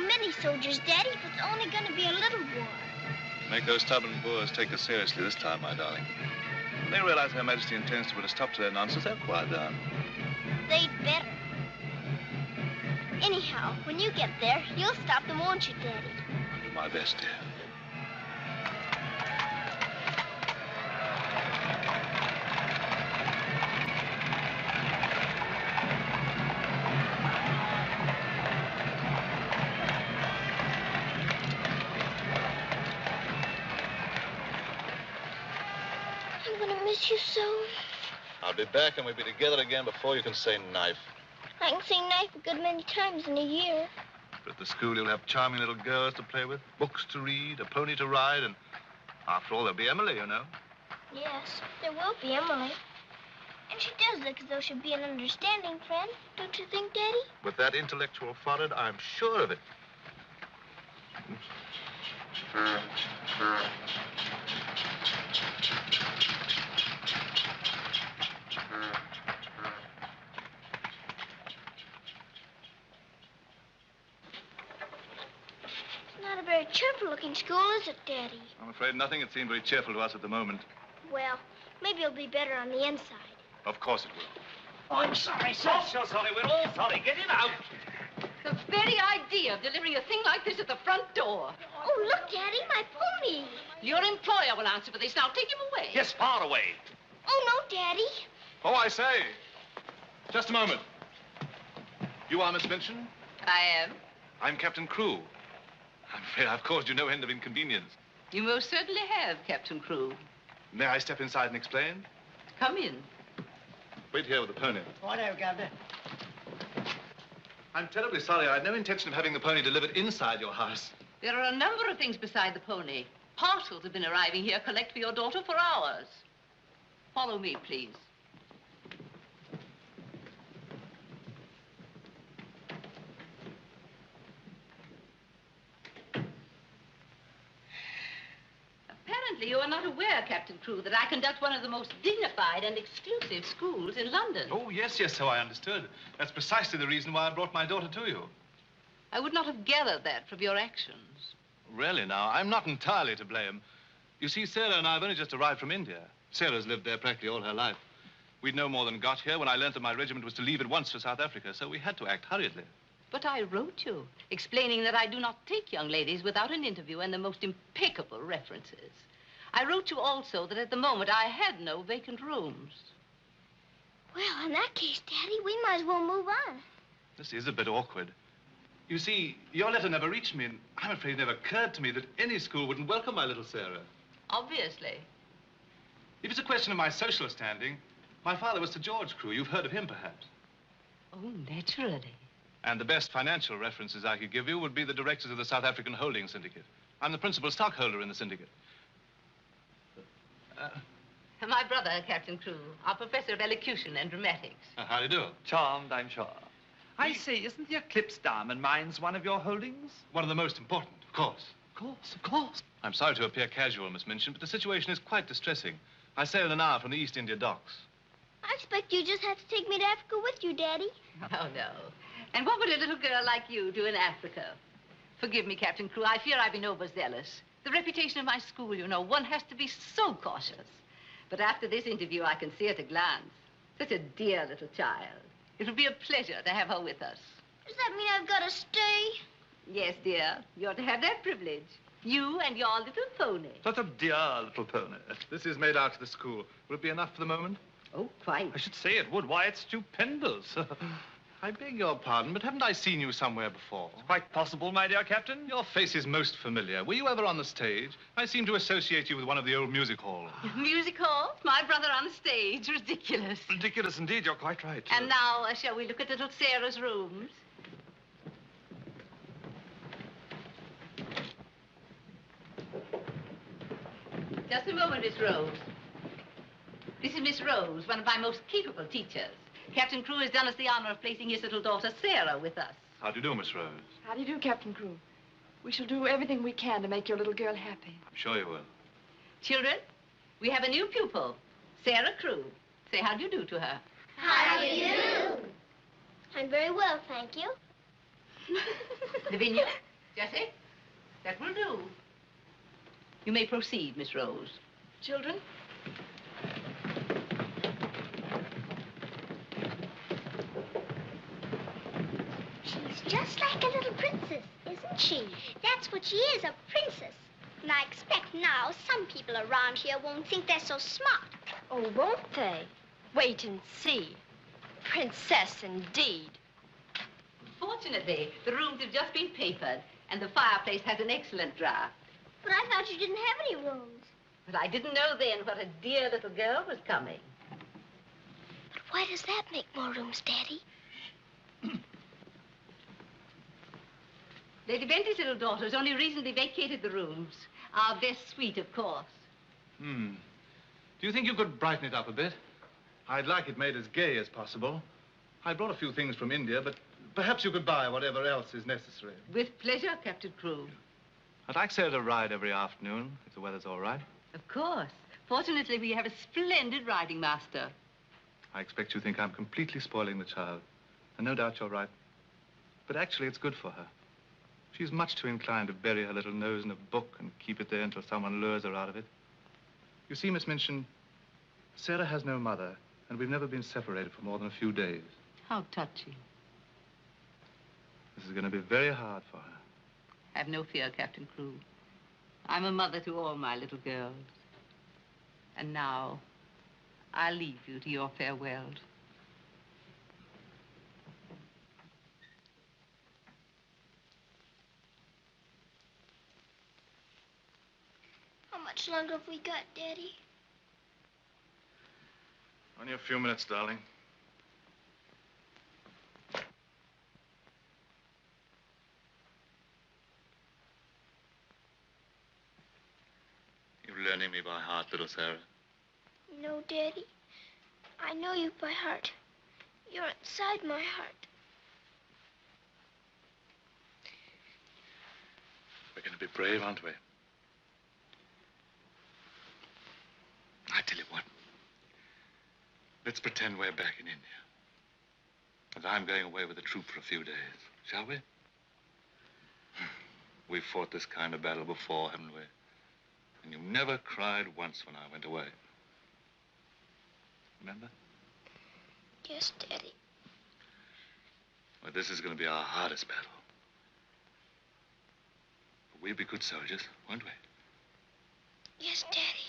many soldiers, Daddy, if it's only going to be a little war. Make those stubborn Boers take us seriously this time, my darling. When they realize Her Majesty intends to put a stop to their nonsense, they'll quiet down. They'd better. Anyhow, when you get there, you'll stop them, won't you, Daddy? I'll do my best, dear. I'm going to miss you so. I'll be back and we'll be together again before you can say knife. I can say knife a good many times in a year. But at the school, you'll have charming little girls to play with, books to read, a pony to ride, and after all, there'll be Emily, you know. Yes, there will be Emily. And she does look as though she'd be an understanding friend, don't you think, Daddy? With that intellectual forehead, I'm sure of it. Not a very cheerful-looking school, is it, Daddy? I'm afraid nothing had seemed very cheerful to us at the moment. Well, maybe it'll be better on the inside. Of course it will. Oh, I'm sorry, sir. Oh, so sorry. We're all sorry. Get it out. The very idea of delivering a thing like this at the front door. Oh, look, Daddy, my pony. Your employer will answer for this. Now, take him away. Yes, far away. Oh, no, Daddy. Oh, I say. Just a moment. You are Miss Minchin? I am. I'm Captain Crewe. I'm afraid I've caused you no end of inconvenience. You most certainly have, Captain Crewe. May I step inside and explain? Come in. Wait here with the pony. Righto, Governor. I'm terribly sorry. I had no intention of having the pony delivered inside your house. There are a number of things beside the pony. Parcels have been arriving here, collect for your daughter for hours. Follow me, please. Apparently, you are not aware, Captain Crewe, that I conduct one of the most dignified and exclusive schools in London. Oh, yes, so I understood. That's precisely the reason why I brought my daughter to you. I would not have gathered that from your actions. Really, now, I'm not entirely to blame. You see, Sarah and I have only just arrived from India. Sarah's lived there practically all her life. We'd no more than got here when I learned that my regiment was to leave at once for South Africa, so we had to act hurriedly. But I wrote you, explaining that I do not take young ladies without an interview and the most impeccable references. I wrote you also that at the moment I had no vacant rooms. Well, in that case, Daddy, we might as well move on. This is a bit awkward. You see, your letter never reached me, and I'm afraid it never occurred to me that any school wouldn't welcome my little Sarah. Obviously. If it's a question of my social standing, my father was Sir George Crewe. You've heard of him, perhaps. Oh, naturally. And the best financial references I could give you would be the directors of the South African Holding Syndicate. I'm the principal stockholder in the syndicate. My brother, Captain Crewe, our professor of elocution and dramatics. How do you do? Charmed, I'm sure. I say, isn't the Eclipse Diamond Mines one of your holdings? One of the most important, of course. Of course. I'm sorry to appear casual, Miss Minchin, but the situation is quite distressing. I sail in an hour from the East India docks. I expect you just have to take me to Africa with you, Daddy. Oh, no. And what would a little girl like you do in Africa? Forgive me, Captain Crewe. I fear I've been overzealous. The reputation of my school, you know, one has to be so cautious. But after this interview, I can see at a glance. Such a dear little child. It will be a pleasure to have her with us. Does that mean I've got to stay? Yes, dear. You're to have that privilege. You and your little pony. Such a dear little pony. This is made out to the school. Will it be enough for the moment? Oh, quite. I should say it would. Why, it's stupendous. I beg your pardon, but haven't I seen you somewhere before? It's quite possible, my dear Captain. Your face is most familiar. Were you ever on the stage? I seem to associate you with one of the old music halls. Music hall? My brother on the stage. Ridiculous. Ridiculous indeed. You're quite right. And now, shall we look at little Sarah's rooms? Just a moment, Miss Rose. This is Miss Rose, one of my most capable teachers. Captain Crewe has done us the honor of placing his little daughter, Sarah, with us. How do you do, Miss Rose? How do you do, Captain Crewe? We shall do everything we can to make your little girl happy. I'm sure you will. Children, we have a new pupil, Sarah Crewe. Say how do you do to her. How do you do? I'm very well, thank you. Lavinia, Jessie, that will do. You may proceed, Miss Rose. Children? She's just like a little princess, isn't she? That's what she is, a princess. And I expect now some people around here won't think they're so smart. Oh, won't they? Wait and see. Princess, indeed. Fortunately, the rooms have just been papered, and the fireplace has an excellent draft. But I thought you didn't have any rooms. But I didn't know then what a dear little girl was coming. But why does that make more rooms, Daddy? Lady Bentley's little daughter has only recently vacated the rooms. Our best suite, of course. Do you think you could brighten it up a bit? I'd like it made as gay as possible. I brought a few things from India, but perhaps you could buy whatever else is necessary. With pleasure, Captain Crewe. I'd like Sarah to ride every afternoon, if the weather's all right. Of course. Fortunately, we have a splendid riding master. I expect you think I'm completely spoiling the child. And no doubt you're right. But actually, it's good for her. She's much too inclined to bury her little nose in a book and keep it there until someone lures her out of it. You see, Miss Minchin, Sarah has no mother, and we've never been separated for more than a few days. How touching. This is going to be very hard for her. Have no fear, Captain Crewe. I'm a mother to all my little girls. And now, I'll leave you to your farewells. How much longer have we got, Daddy? Only a few minutes, darling. You're learning me by heart, little Sarah. No, Daddy. I know you by heart. You're inside my heart. We're going to be brave, aren't we? I tell you what. Let's pretend we're back in India. And I'm going away with the troop for a few days, shall we? We've fought this kind of battle before, haven't we? And you never cried once when I went away. Remember? Yes, Daddy. Well, this is going to be our hardest battle. But we'll be good soldiers, won't we? Yes, Daddy.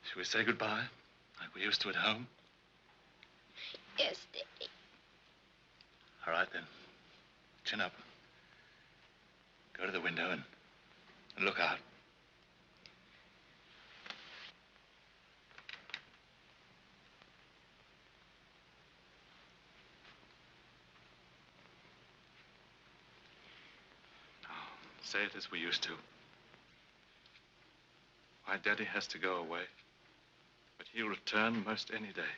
Shall we say goodbye, like we used to at home? Yes, Daddy. All right, then. Chin up. Go to the window and look out. Now, say it as we used to. My daddy has to go away, but he'll return most any day.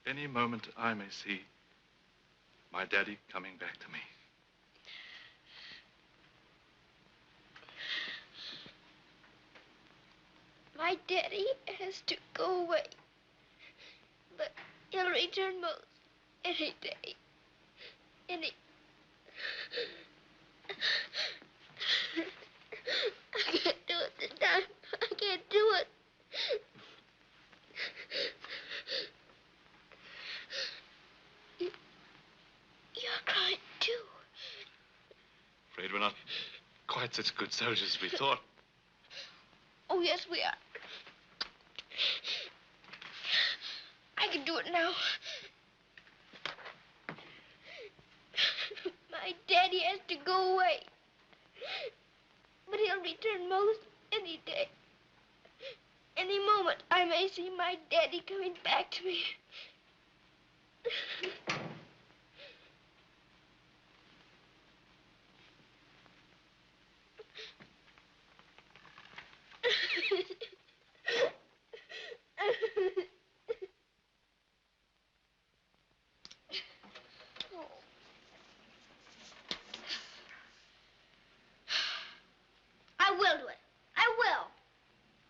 Any moment I may see my daddy coming back to me. My daddy has to go away, but he'll return most any day. Any... I can't do it this time. I can't do it. You're crying too. Afraid we're not quite such good soldiers as we thought. Oh, yes, we are. I can do it now. My daddy has to go away. But he'll return most any day. Any moment, I may see my daddy coming back to me. I will do it. I will.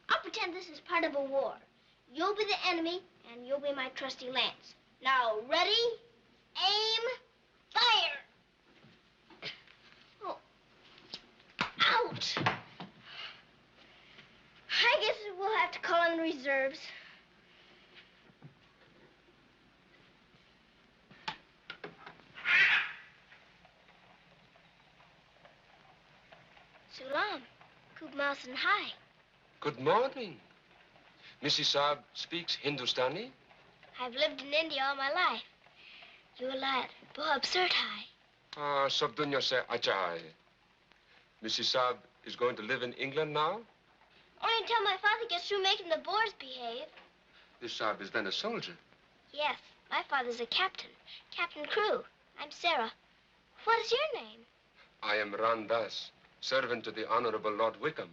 I'll pretend this is part of a war. You'll be the enemy, and you'll be my trusty lance. Now, ready, aim, fire! Oh. Ouch! I guess we'll have to call in reserves. Salam. Good mouse and hi. Good morning. Mrs. Saab speaks Hindustani? I've lived in India all my life. You lad, bahut absurd hai. Ah, sab dunya se acha hai. Mrs. Saab is going to live in England now? Only until my father gets through making the Boers behave. This Saab is then a soldier. Yes, my father's a captain. Captain Crew. I'm Sarah. What is your name? I am Ran Das, servant to the Honorable Lord Wickham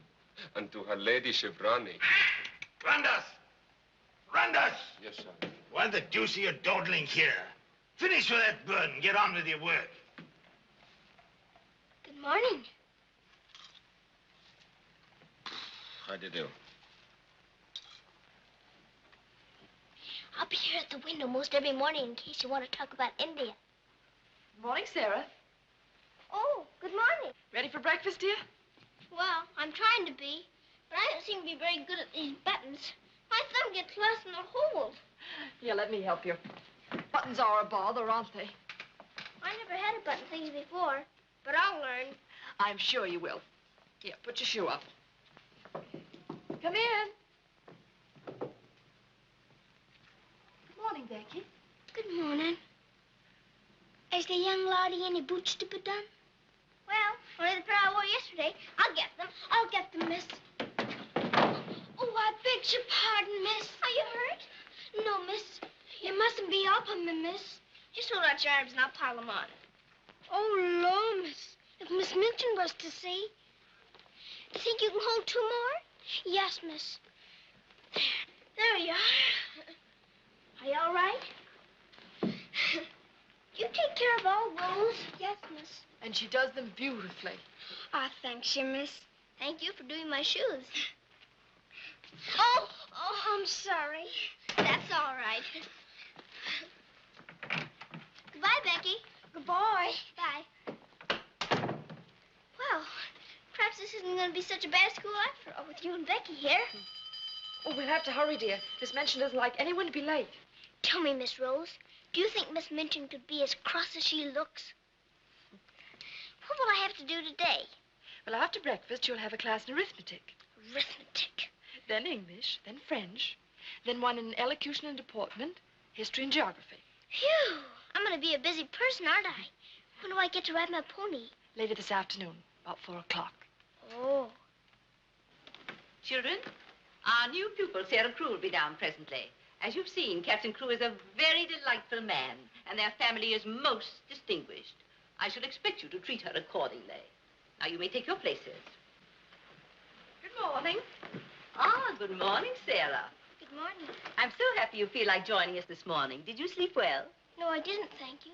and to her ladyship Rani. Randas! Randas! Yes, sir. Why the deuce are you dawdling here? Finish with that bird and get on with your work. Good morning. How do you do? I'll be here at the window most every morning in case you want to talk about India. Morning, Sarah. Oh, good morning. Ready for breakfast, dear? Well, I'm trying to be, but I don't seem to be very good at these buttons. My thumb gets lost in the holes. Here, let me help you. Buttons are a bother, aren't they? I never had a button thingy before, but I'll learn. I'm sure you will. Here, put your shoe up. Come in. Good morning, Becky. Good morning. Is the young laddie any boots to be done? Well, only the pair I wore yesterday. I'll get them. I'll get them, miss. Oh, I beg your pardon, miss. Are you hurt? No, miss. You mustn't be up on me, miss. Just hold out your arms and I'll pile them on. Oh, Lord, miss. If Miss Minton was to see. Do you think you can hold two more? Yes, miss. There you are. Are you all right? You take care of all those? Yes, miss. And she does them beautifully. Ah, thanks, you, miss. Thank you for doing my shoes. Oh, I'm sorry. That's all right. Goodbye, Becky. Goodbye. Bye. Well, perhaps this isn't going to be such a bad school after all with you and Becky here. Oh, we'll have to hurry, dear. Miss Minchin doesn't like anyone to be late. Tell me, Miss Rose, do you think Miss Minchin could be as cross as she looks? What will I have to do today? Well, after breakfast, you'll have a class in arithmetic. Arithmetic. Then English, then French, then one in elocution and deportment, history and geography. Phew! I'm going to be a busy person, aren't I? When do I get to ride my pony? Later this afternoon, about 4 o'clock. Oh. Children, our new pupil, Sarah Crew, will be down presently. As you've seen, Captain Crew is a very delightful man, and their family is most distinguished. I shall expect you to treat her accordingly. Now, you may take your places. Good morning. Ah, good morning, Sarah. Good morning. I'm so happy you feel like joining us this morning. Did you sleep well? No, I didn't, thank you.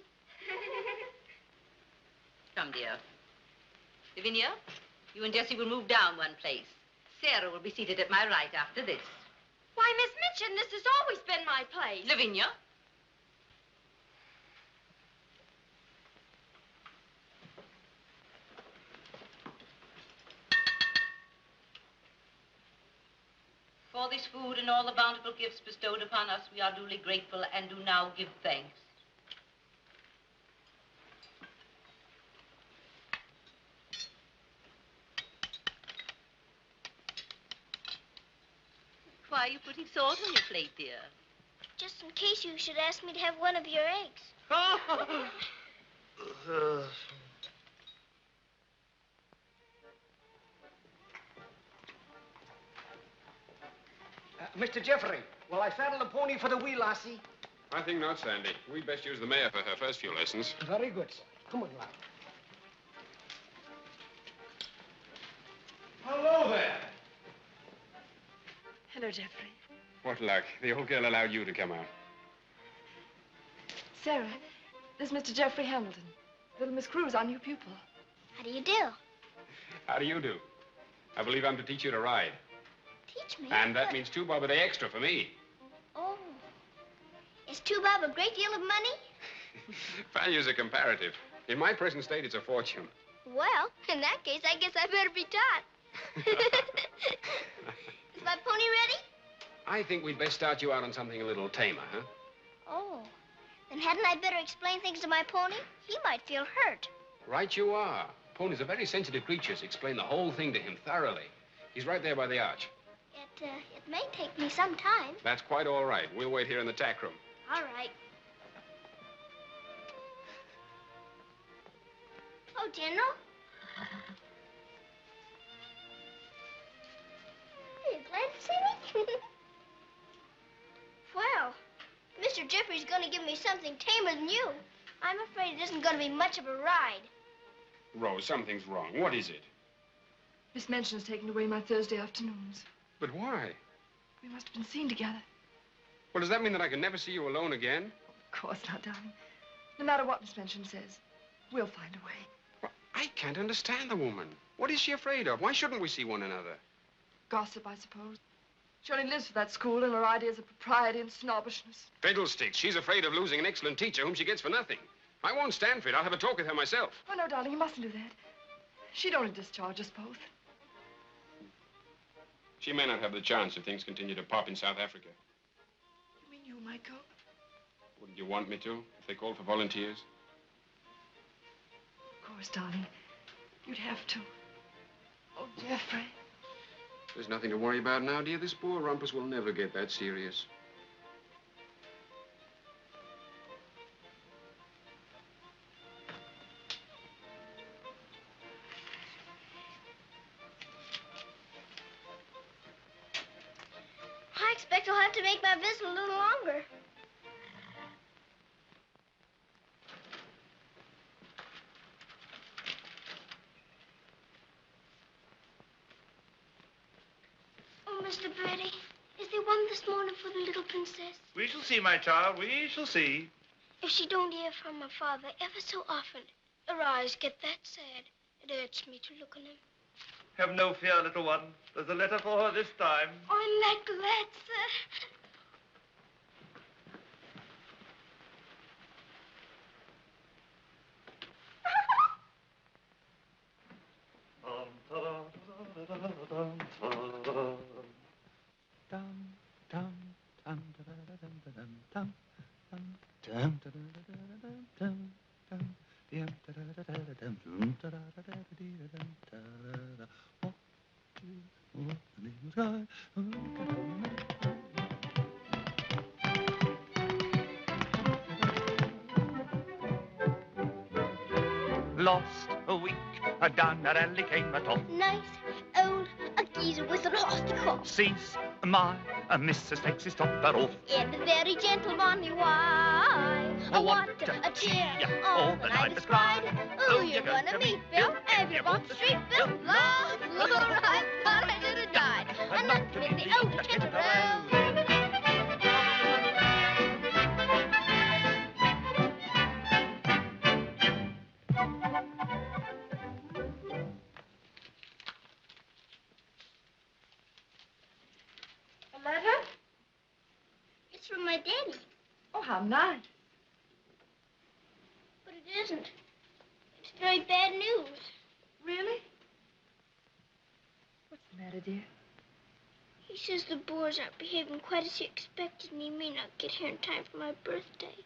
Come, dear. Lavinia, you and Jessie will move down one place. Sarah will be seated at my right after this. Why, Miss Minchin, this has always been my place. Lavinia. For this food and all the bountiful gifts bestowed upon us, we are duly grateful and do now give thanks. Why are you putting salt on your plate, dear? Just in case you should ask me to have one of your eggs. Mr. Jeffrey, will I saddle the pony for the wee lassie? I think not, Sandy. We'd best use the mare for her first few lessons. Very good, sir. Come on, lad. Hello there. Hello, Jeffrey. What luck. The old girl allowed you to come out. Sarah, this is Mr. Jeffrey Hamilton. Little Miss Crew's our new pupil. How do you do? How do you do? I believe I'm to teach you to ride. Teach me. And that means 2 bob a day extra for me. Oh. Is 2 bob a great deal of money? Values are comparative. In my present state, it's a fortune. Well, in that case, I guess I better be taught. Is my pony ready? I think we'd best start you out on something a little tamer, huh? Oh, then hadn't I better explain things to my pony? He might feel hurt. Right you are. Ponies are very sensitive creatures. Explain the whole thing to him thoroughly. He's right there by the arch. It may take me some time. That's quite all right. We'll wait here in the tack room. All right. Oh, General. Are you glad to see me? Well, Mr. Jeffrey's going to give me something tamer than you. I'm afraid it isn't going to be much of a ride. Rose, something's wrong. What is it? Miss Minchin's taken away my Thursday afternoons. But why? We must have been seen together. Well, does that mean that I can never see you alone again? Of course not, darling. No matter what Miss Minchin says, we'll find a way. Well, I can't understand the woman. What is she afraid of? Why shouldn't we see one another? Gossip, I suppose. She only lives for that school and her ideas of propriety and snobbishness. Fiddlesticks. She's afraid of losing an excellent teacher whom she gets for nothing. I won't stand for it. I'll have a talk with her myself. Oh, no, darling, you mustn't do that. She'd only discharge us both. She may not have the chance if things continue to pop in South Africa. You mean you might go? Wouldn't you want me to, if they called for volunteers? Of course, darling. You'd have to. Oh, Jeffrey. There's nothing to worry about now, dear. This poor rumpus will never get that serious. I expect I'll have to make my visit a little longer. Oh, Mr. Birdie, is there one this morning for the little princess? We shall see, my child. We shall see. If she don't hear from her father ever so often, her eyes get that sad. It hurts me to look on them. Have no fear, little one. There's a letter for her this time. I'm that glad, sir. Lost a week, down at alley came a top. Nice old geezer with a rusty crop. Sees my missus takes his topper off. In a very gentle bonny way. What a cheer all the night has cried. Who you gonna meet, Bill? Have you walked the street, Bill? Lord, I thought I should have died. I'm not in the old gentle road. Letter? It's from my daddy. Oh, how nice. But it isn't. It's very bad news. Really? What's the matter, dear? He says the Boers aren't behaving quite as he expected, and he may not get here in time for my birthday.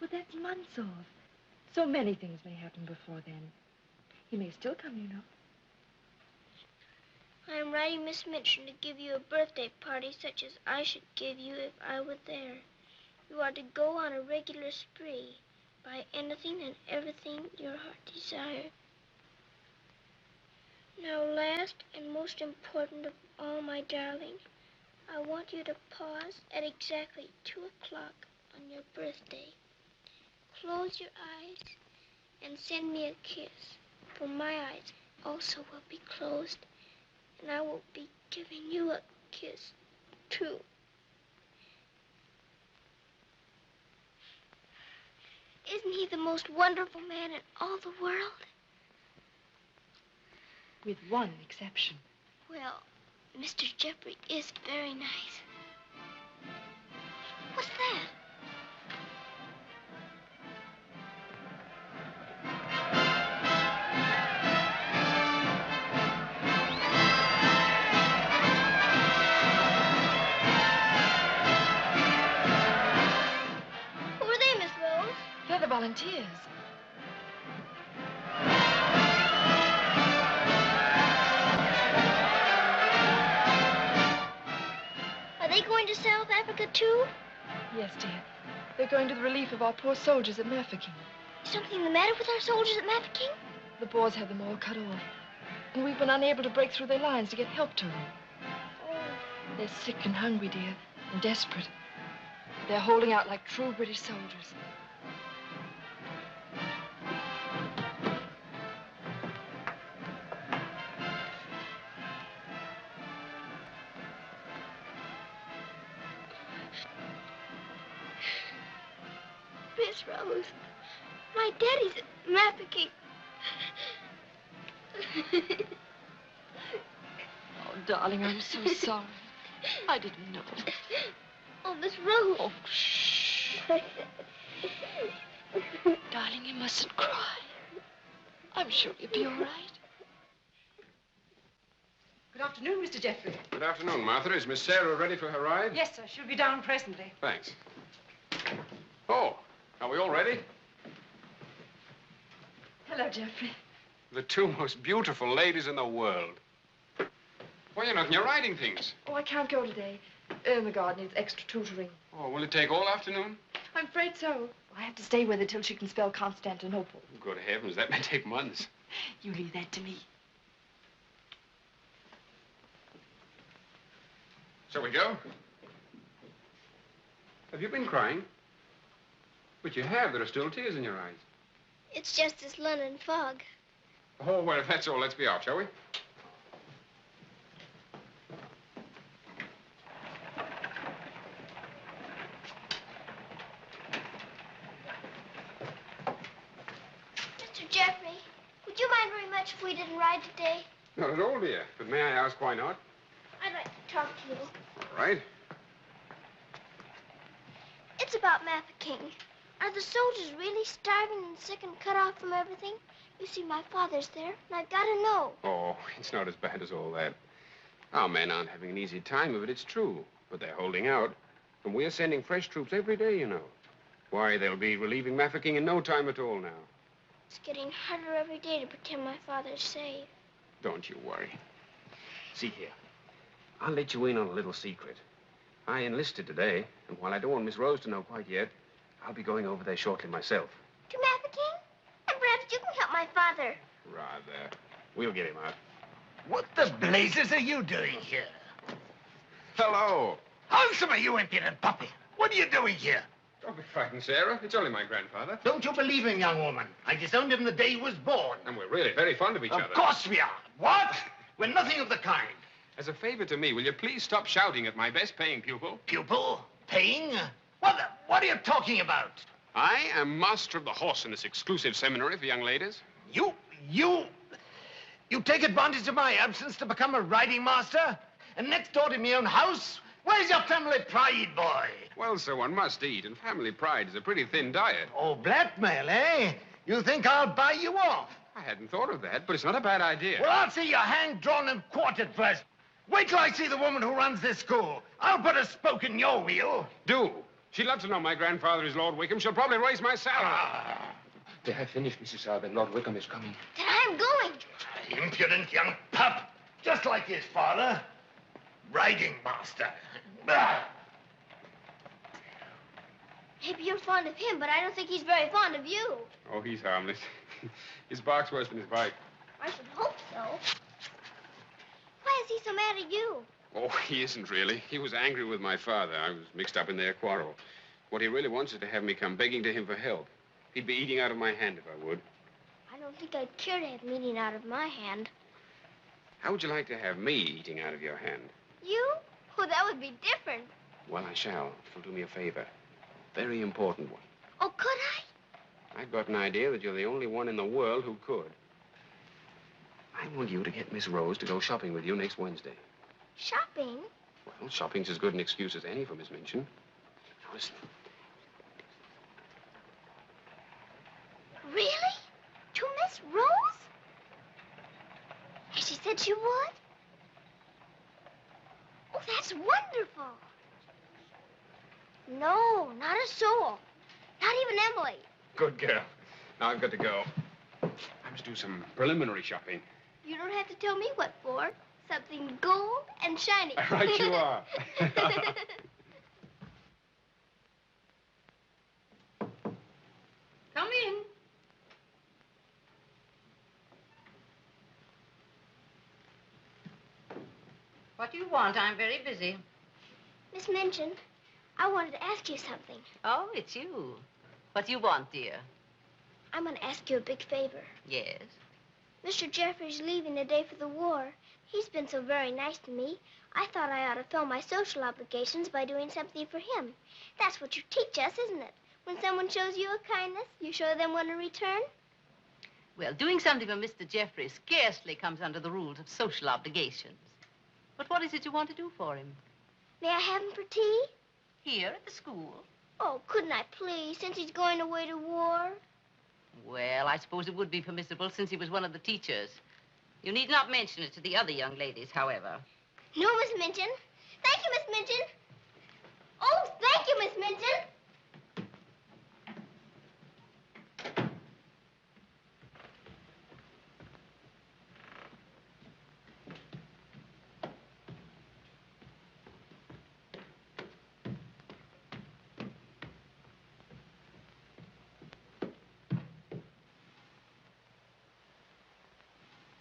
But that's months off. So many things may happen before then. He may still come, you know. I am writing Miss Minchin to give you a birthday party such as I should give you if I were there. You are to go on a regular spree, buy anything and everything your heart desires. Now, last and most important of all, my darling, I want you to pause at exactly 2 o'clock on your birthday. Close your eyes and send me a kiss, for my eyes also will be closed. And I will be giving you a kiss, too. Isn't he the most wonderful man in all the world? With one exception. Well, Mr. Jeffrey is very nice. What's that? volunteers. Are they going to South Africa, too? Yes, dear. They're going to the relief of our poor soldiers at Mafeking. Is something the matter with our soldiers at Mafeking? The Boers had them all cut off. And we've been unable to break through their lines to get help to them. Oh. They're sick and hungry, dear, and desperate. They're holding out like true British soldiers. Miss Rose, my daddy's at Mafeking. Oh, darling, I'm so sorry. I didn't know. Oh, Miss Rose. Oh, shh. Darling, you mustn't cry. I'm sure you'll be all right. Good afternoon, Mr. Jeffrey. Good afternoon, Martha. Is Miss Sarah ready for her ride? Yes, sir. She'll be down presently. Thanks. Oh, are we all ready? Hello, Jeffrey. The two most beautiful ladies in the world. Why, you're not in your riding things. Oh, I can't go today. Irmgard needs extra tutoring. Oh, will it take all afternoon? I'm afraid so. I have to stay with her till she can spell Constantinople. Good heavens, that may take months. You leave that to me. Shall we go? Have you been crying? But you have. There are still tears in your eyes. It's just this London fog. Oh, well, if that's all, let's be off, shall we? Mr. Jeffrey, would you mind very much if we didn't ride today? Not at all, dear. But may I ask why not? I'd like to talk to you. All right. It's about Mafeking. Are the soldiers really starving and sick and cut off from everything? You see, my father's there, and I've got to know. Oh, it's not as bad as all that. Our men aren't having an easy time of it, it's true. But they're holding out. And we're sending fresh troops every day, you know. Why, they'll be relieving Mafeking in no time at all now. It's getting harder every day to pretend my father's safe. Don't you worry. See here. I'll let you in on a little secret. I enlisted today, and while I don't want Miss Rose to know quite yet, I'll be going over there shortly myself. To Mafeking? And perhaps you can help my father. Rather. We'll get him out. What the blazes are you doing here? Hello. Handsome, you impudent puppy. What are you doing here? Don't be frightened, Sarah. It's only my grandfather. Don't you believe him, young woman? I disowned him the day he was born. And we're really very fond of each other. Of course we are. What? We're nothing of the kind. As a favor to me, will you please stop shouting at my best-paying pupil? Pupil? Paying? What are you talking about? I am master of the horse in this exclusive seminary for young ladies. You take advantage of my absence to become a riding master? And next door to my own house? Where's your family pride, boy? Well, sir, one must eat, and family pride is a pretty thin diet. Oh, blackmail, eh? You think I'll buy you off? I hadn't thought of that, but it's not a bad idea. Well, I'll see you hanged, drawn, and quartered first. Wait till I see the woman who runs this school. I'll put a spoke in your wheel. Do. She'd love to know my grandfather is Lord Wickham. She'll probably raise my salary. They have finished, Mrs. Alvin. Lord Wickham is coming. Then I'm going. Impudent young pup. Just like his father. Riding master. Bah! Maybe you're fond of him, but I don't think he's very fond of you. Oh, he's harmless. His bark's worse than his bite. I should hope so. Why is he so mad at you? Oh, he isn't really. He was angry with my father. I was mixed up in their quarrel. What he really wants is to have me come begging to him for help. He'd be eating out of my hand if I would. I don't think I'd care to have meat eaten out of my hand. How would you like to have me eating out of your hand? You? Oh, that would be different. Well, I shall. If you'll do me a favor. Very important one. Oh, could I? I've got an idea that you're the only one in the world who could. I want you to get Miss Rose to go shopping with you next Wednesday. Shopping? Well, shopping's as good an excuse as any for Miss Minchin. Now, listen. Really? To Miss Rose? Has she said she would? Oh, that's wonderful. No, not a soul. Not even Emily. Good girl. Now I've got to go. I must do some preliminary shopping. You don't have to tell me what for. Something gold and shiny. Right you are. Come in. What do you want? I'm very busy. Miss Minchin, I wanted to ask you something. Oh, it's you. What do you want, dear? I'm going to ask you a big favor. Yes. Mr. Jeffrey's leaving the day for the war. He's been so very nice to me. I thought I ought to fill my social obligations by doing something for him. That's what you teach us, isn't it? When someone shows you a kindness, you show them one in return? Well, doing something for Mr. Jeffrey scarcely comes under the rules of social obligations. But what is it you want to do for him? May I have him for tea? Here at the school? Oh, couldn't I please, since he's going away to war? Well, I suppose it would be permissible since he was one of the teachers. You need not mention it to the other young ladies, however. No, Miss Minchin. Thank you, Miss Minchin. Oh, thank you, Miss Minchin.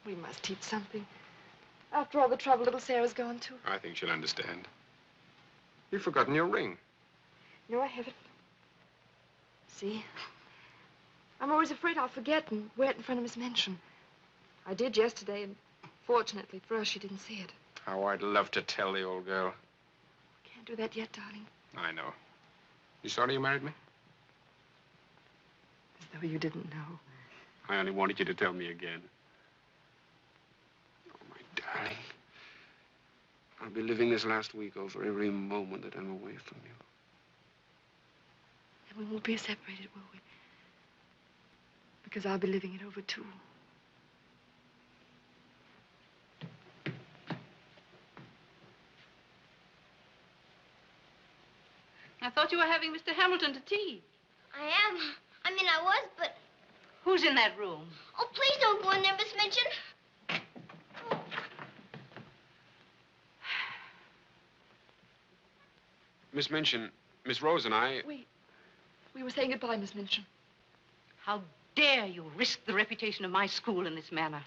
We must teach something. After all the trouble little Sarah's gone to. I think she'll understand. You've forgotten your ring. No, I haven't. See? I'm always afraid I'll forget and wear it in front of Miss Minchin. I did yesterday, and fortunately for us, she didn't see it. How I'd love to tell the old girl. Can't do that yet, darling. I know. You sorry you married me? As though you didn't know. I only wanted you to tell me again. Oh, my darling. I'll be living this last week over every moment that I'm away from you. And we won't be separated, will we? Because I'll be living it over, too. I thought you were having Mr. Hamilton to tea. I am. I mean, I was, but... Who's in that room? Oh, please don't go in there, Miss Minchin. Miss Minchin, Miss Rose and I... We were saying goodbye, Miss Minchin. How dare you risk the reputation of my school in this manner?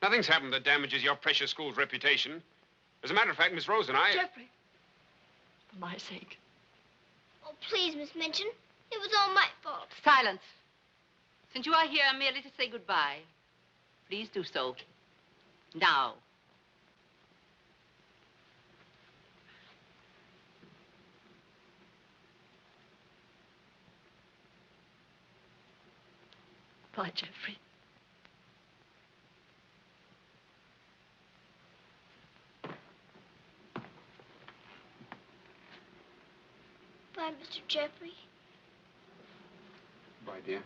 Nothing's happened that damages your precious school's reputation. As a matter of fact, Miss Rose and I... Jeffrey, for my sake. Oh, please, Miss Minchin. It was all my fault. Silence. Since you are here merely to say goodbye, please do so. Now. Bye, Jeffrey. Bye, Mr. Jeffrey. Bye, dear.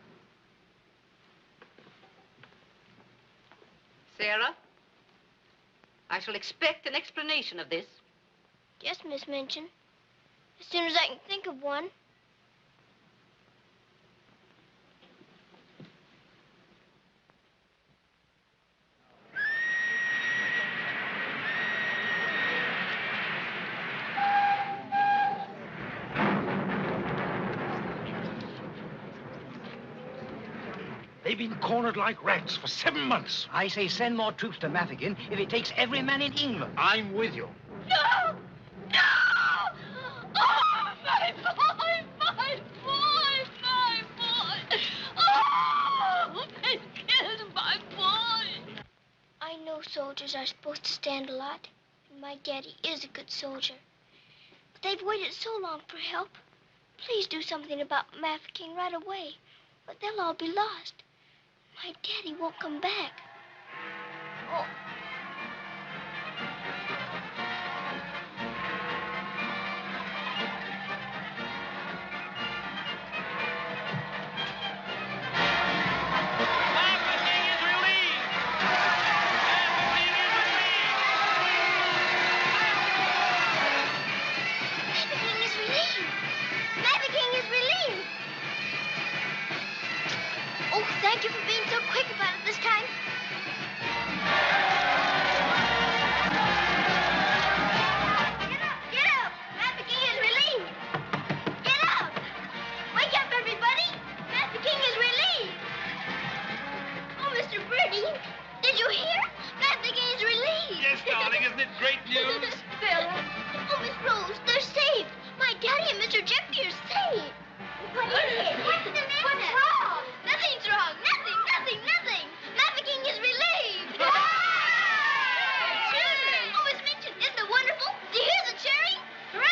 Sarah, I shall expect an explanation of this. Yes, Miss Minchin. As soon as I can think of one. They've been cornered like rats for 7 months. I say send more troops to Mafeking if it takes every man in England. I'm with you. No! No! Oh, my boy! My boy! My boy! Oh! They killed my boy! I know soldiers are supposed to stand a lot, and my daddy is a good soldier. But they've waited so long for help. Please do something about Mafeking right away, or they'll all be lost. My daddy won't come back. Oh. isn't it great news? Sarah. Oh, Miss Rose, they're saved. My daddy and Mr. Jeffrey are saved. What is it? What's the matter? What's wrong? Nothing's wrong. Nothing. Maverick is relieved. Children. Oh, Miss Minchin, isn't it wonderful? Do you hear the cheering? Hooray!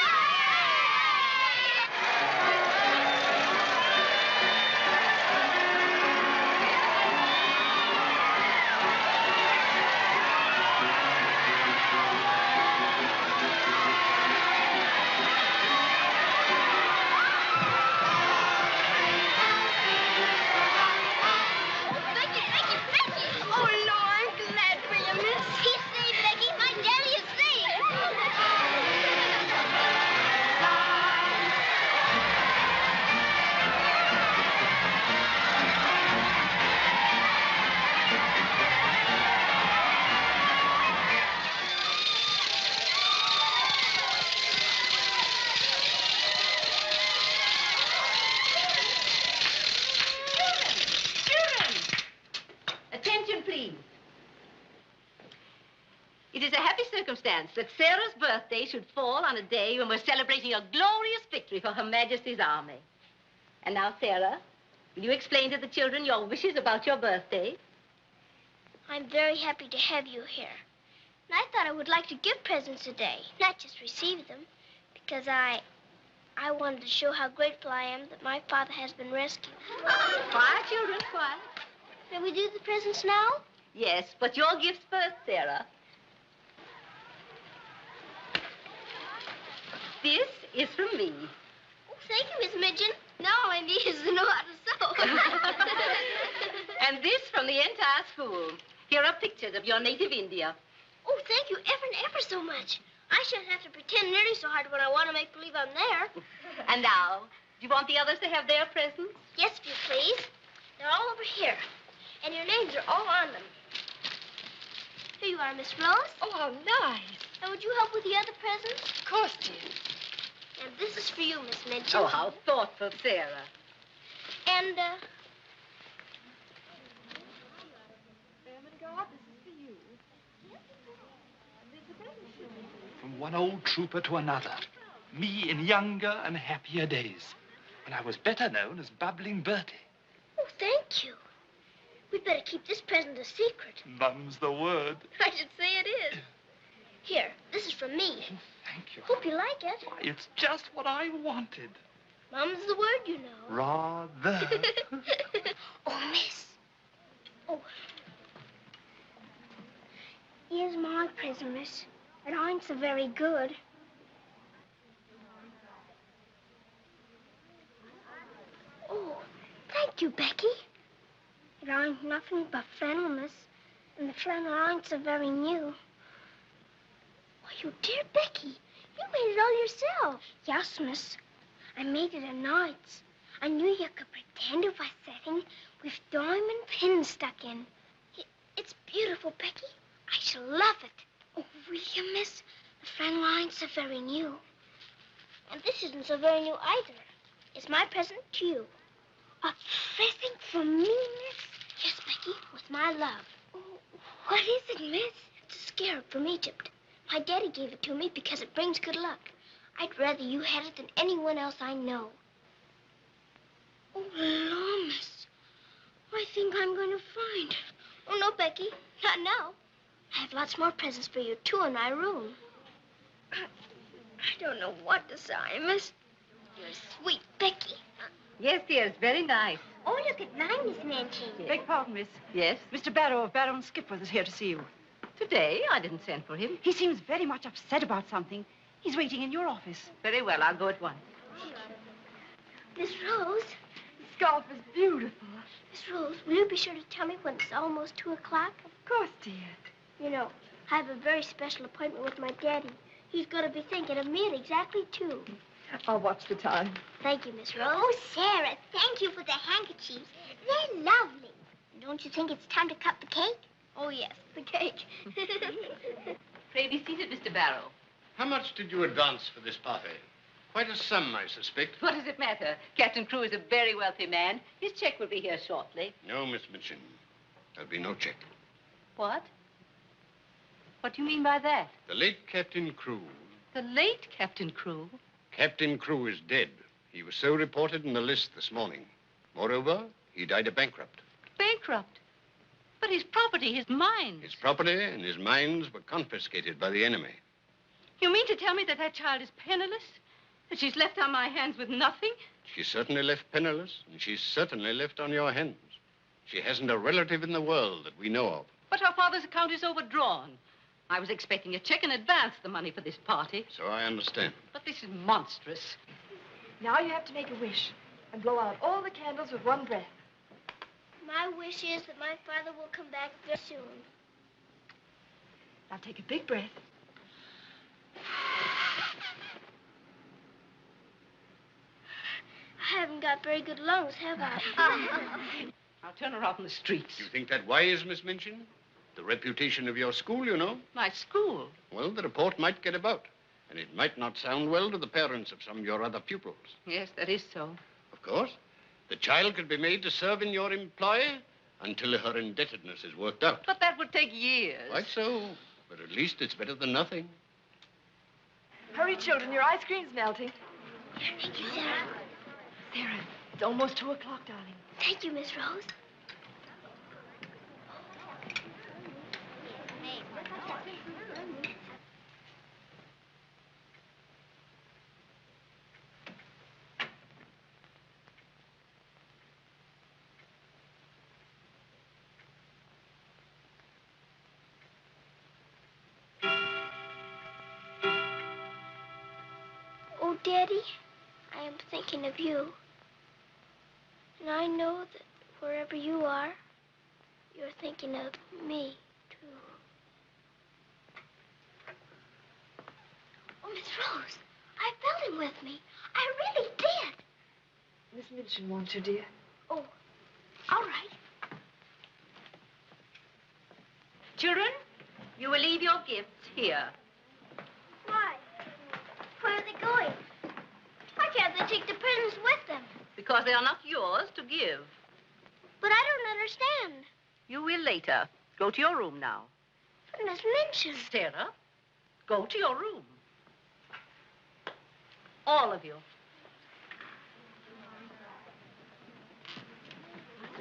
It is a happy circumstance that Sarah's birthday should fall on a day when we're celebrating a glorious victory for Her Majesty's army. And now, Sarah, will you explain to the children your wishes about your birthday? I'm very happy to have you here. And I thought I would like to give presents today, not just receive them, because I wanted to show how grateful I am that my father has been rescued. Quiet, children, quiet. May we do the presents now? Yes, but your gifts first, Sarah. This is from me. Oh, thank you, Miss Midgeon. Now all I need is to know how to sew. And this from the entire school. Here are pictures of your native India. Oh, thank you ever so much. I shan't have to pretend nearly so hard when I want to make believe I'm there. And now, do you want the others to have their presents? Yes, if you please. They're all over here. And your names are all on them. Here you are, Miss Rose. Oh, how nice. And would you help with the other presents? Of course, dear. And this is for you, Miss Midgeon. Oh, how thoughtful, Sarah. And, From one old trooper to another. Me in younger and happier days. When I was better known as Bubbling Bertie. oh, thank you. We'd better keep this present a secret. Mum's the word. I should say it is. Here, this is from me. Thank you. Hope you like it. Why, it's just what I wanted. Mum's the word, you know. Rather. Oh, miss. Oh. Here's my present, miss. It ain't so very good. Oh, thank you, Becky. It ain't nothing but flannel, miss. And the flannel ain't so very new. Why, you dear Becky, you made it all yourself. Yes, miss. I made it at nights. I knew you could pretend it was setting with diamond pins stuck in. It's beautiful, Becky. I shall love it. Oh, will you, miss? The flannel ain't so very new. And this isn't so very new either. It's my present to you. A present from me, miss? Yes, Becky, with my love. Oh, what is it, miss? It's a scarab from Egypt. My daddy gave it to me because it brings good luck. I'd rather you had it than anyone else I know. Oh, Lord, miss. I think I'm going to find it. Oh, no, Becky. Not now. I have lots more presents for you, too, in my room. I don't know what to say, miss. You're sweet, Becky. Yes, dear, it's very nice. Oh, look at mine, Miss Manchin. Beg pardon, miss. Yes? Mr. Barrow of Barrow and Skipworth is here to see you. Today, I didn't send for him. He seems very much upset about something. He's waiting in your office. Very well, I'll go at once. Miss Rose. The scarf is beautiful. Miss Rose, will you be sure to tell me when it's almost 2 o'clock? Of course, dear. You know, I have a very special appointment with my daddy. He's going to be thinking of me at exactly 2. I'll watch the time. Thank you, Miss Rose. Oh, Sarah, thank you for the handkerchiefs. They're lovely. Don't you think it's time to cut the cake? Oh, yes, the cake. Pray be seated, Mr. Barrow. How much did you advance for this party? Quite a sum, I suspect. What does it matter? Captain Crewe is a very wealthy man. His check will be here shortly. No, Miss Mitchin. There'll be no check. What? What do you mean by that? The late Captain Crewe. The late Captain Crewe? Captain Crewe is dead. He was so reported in the list this morning. Moreover, he died a bankrupt. Bankrupt? But his property, his mines. His property and his mines were confiscated by the enemy. You mean to tell me that that child is penniless? That she's left on my hands with nothing? She's certainly left penniless, and she's certainly left on your hands. She hasn't a relative in the world that we know of. But her father's account is overdrawn. I was expecting a check in advance, the money for this party. So I understand. But this is monstrous. Now you have to make a wish and blow out all the candles with one breath. My wish is that my father will come back very soon. Now take a big breath. I haven't got very good lungs, have I? I'll turn her out in the streets. You think that wise, Miss Minchin? The reputation of your school, you know. My school? Well, the report might get about. And it might not sound well to the parents of some of your other pupils. Yes, that is so. Of course. The child could be made to serve in your employ until her indebtedness is worked out. But that would take years. Quite so. But at least it's better than nothing. Hurry, children. Your ice cream's melting. Thank you, Sarah. Sarah, it's almost 2 o'clock, darling. Thank you, Miss Rose. Oh, Daddy, I am thinking of you. And I know that wherever you are, you're thinking of me, too. Oh, Miss Rose, I felt him with me. I really did. Miss Minchin wants you, dear. Oh, all right. Children, you will leave your gifts here. Why? Where are they going? Why can't they take the presents with them? Because they are not yours to give. But I don't understand. You will later. Go to your room now. But Miss Minchin. Sarah, go to your room. All of you.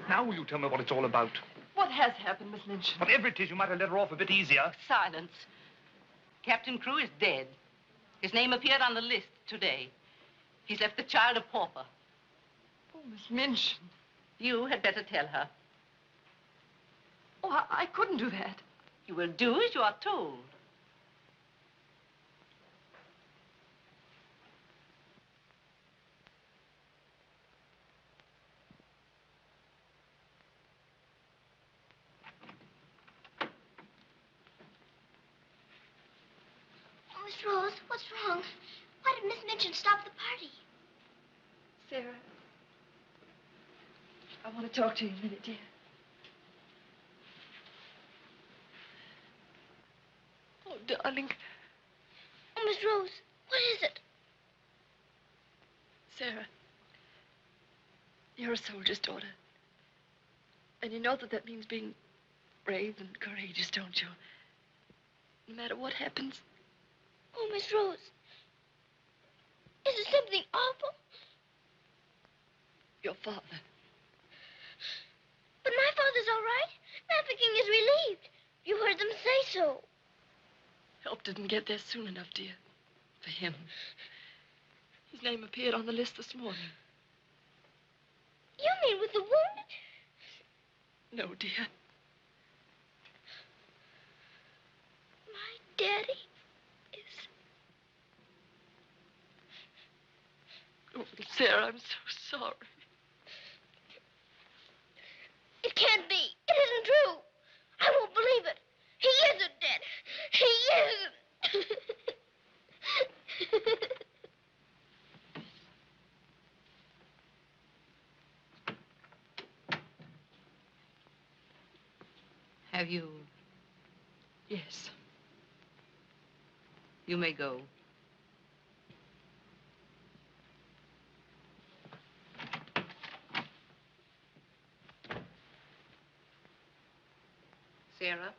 Now will you tell me what it's all about? What has happened, Miss Minchin? Whatever it is, you might have let her off a bit easier. Silence. Captain Crewe is dead. His name appeared on the list today. He's left the child a pauper. Oh, Miss Minchin. You had better tell her. Oh, I couldn't do that. You will do as you are told. Oh, Miss Rose, what's wrong? Why did Miss Minchin stop the party? Sarah, I want to talk to you a minute, dear. Oh, darling. Oh, Miss Rose, what is it? Sarah, you're a soldier's daughter. And you know that means being brave and courageous, don't you? No matter what happens. Oh, Miss Rose, is it something awful? Your father. But my father's all right. Trafficking is relieved. You heard them say so. Help didn't get there soon enough, dear. For him. His name appeared on the list this morning. You mean with the wounded? No, dear. My daddy is... Oh, Sarah, I'm so sorry. It can't be. It isn't true. I won't believe it. He isn't dead. He isn't. Have you? Yes. You may go. Sarah?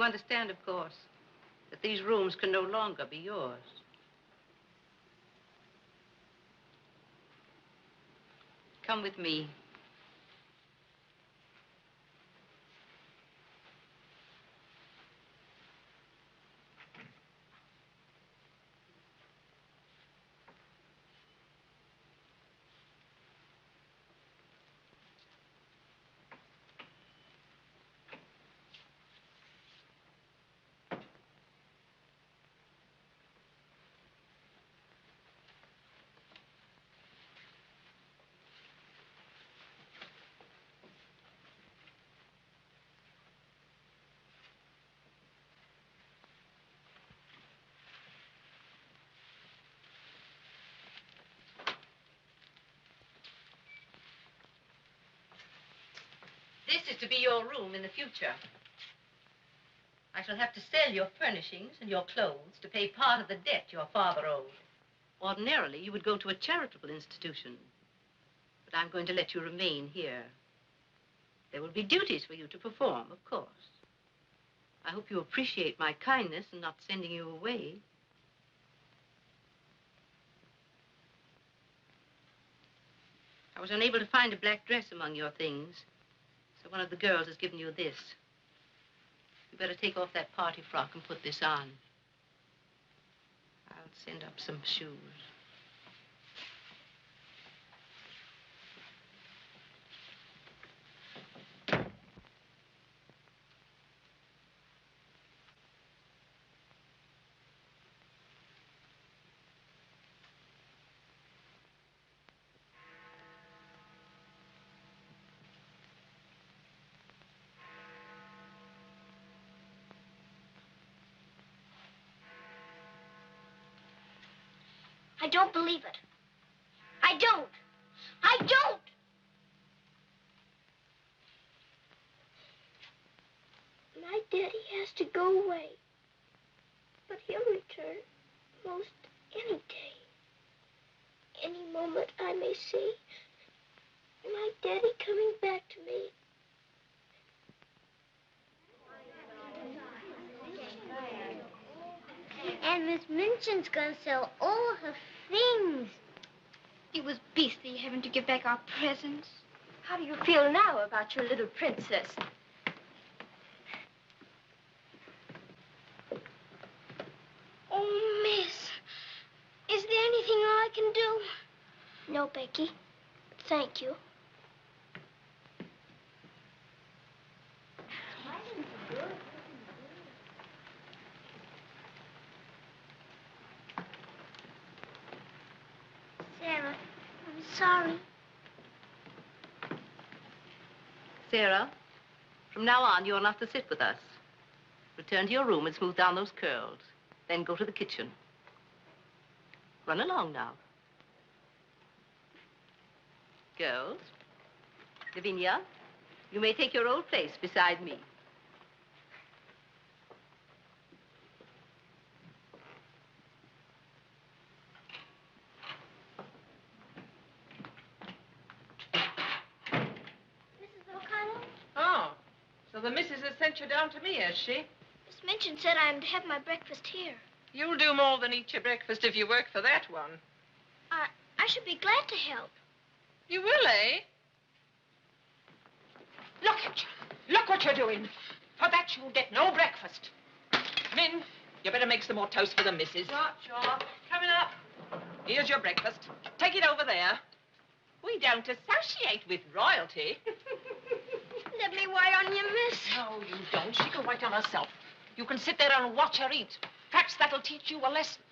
You understand, of course, that these rooms can no longer be yours. Come with me. This is to be your room in the future. I shall have to sell your furnishings and your clothes to pay part of the debt your father owed. Ordinarily, you would go to a charitable institution. But I'm going to let you remain here. There will be duties for you to perform, of course. I hope you appreciate my kindness in not sending you away. I was unable to find a black dress among your things, so one of the girls has given you this. You better take off that party frock and put this on. I'll send up some shoes. I don't believe it. I don't. I don't. My daddy has to go away. But he'll return most any day. Any moment I may see my daddy coming back to me. And Miss Minchin's gonna sell all her things. It was beastly having to give back our presents. How do you feel now about your little princess? Oh, Miss, is there anything I can do? No, Becky. Thank you. Sarah, I'm sorry. Sarah, from now on, you're not to sit with us. Return to your room and smooth down those curls. Then go to the kitchen. Run along now. Girls, Lavinia, you may take your old place beside me. Mrs. O'Connell, Oh, so the missus has sent you down to me, has she? Miss Minchin said I'm to have my breakfast here. You'll do more than eat your breakfast if you work for that one. I should be glad to help. You will, eh? Look at you. Look what you're doing. For that, you'll get no breakfast. Min, you better make some more toast for the missus. Sure. Coming up. Here's your breakfast. Take it over there. We don't associate with royalty. Let me wait on you, miss. No, you don't. She can wait on herself. You can sit there and watch her eat. Perhaps that'll teach you a lesson.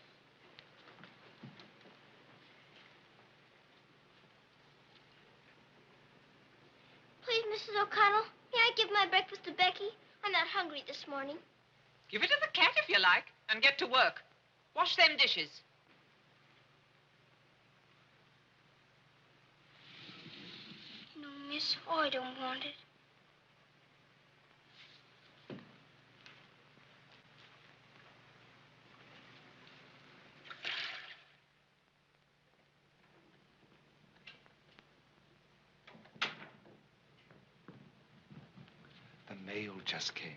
Please, Mrs. O'Connell, may I give my breakfast to Becky? I'm not hungry this morning. Give it to the cat if you like, and get to work. Wash them dishes. No, miss, I don't want it. The mail just came.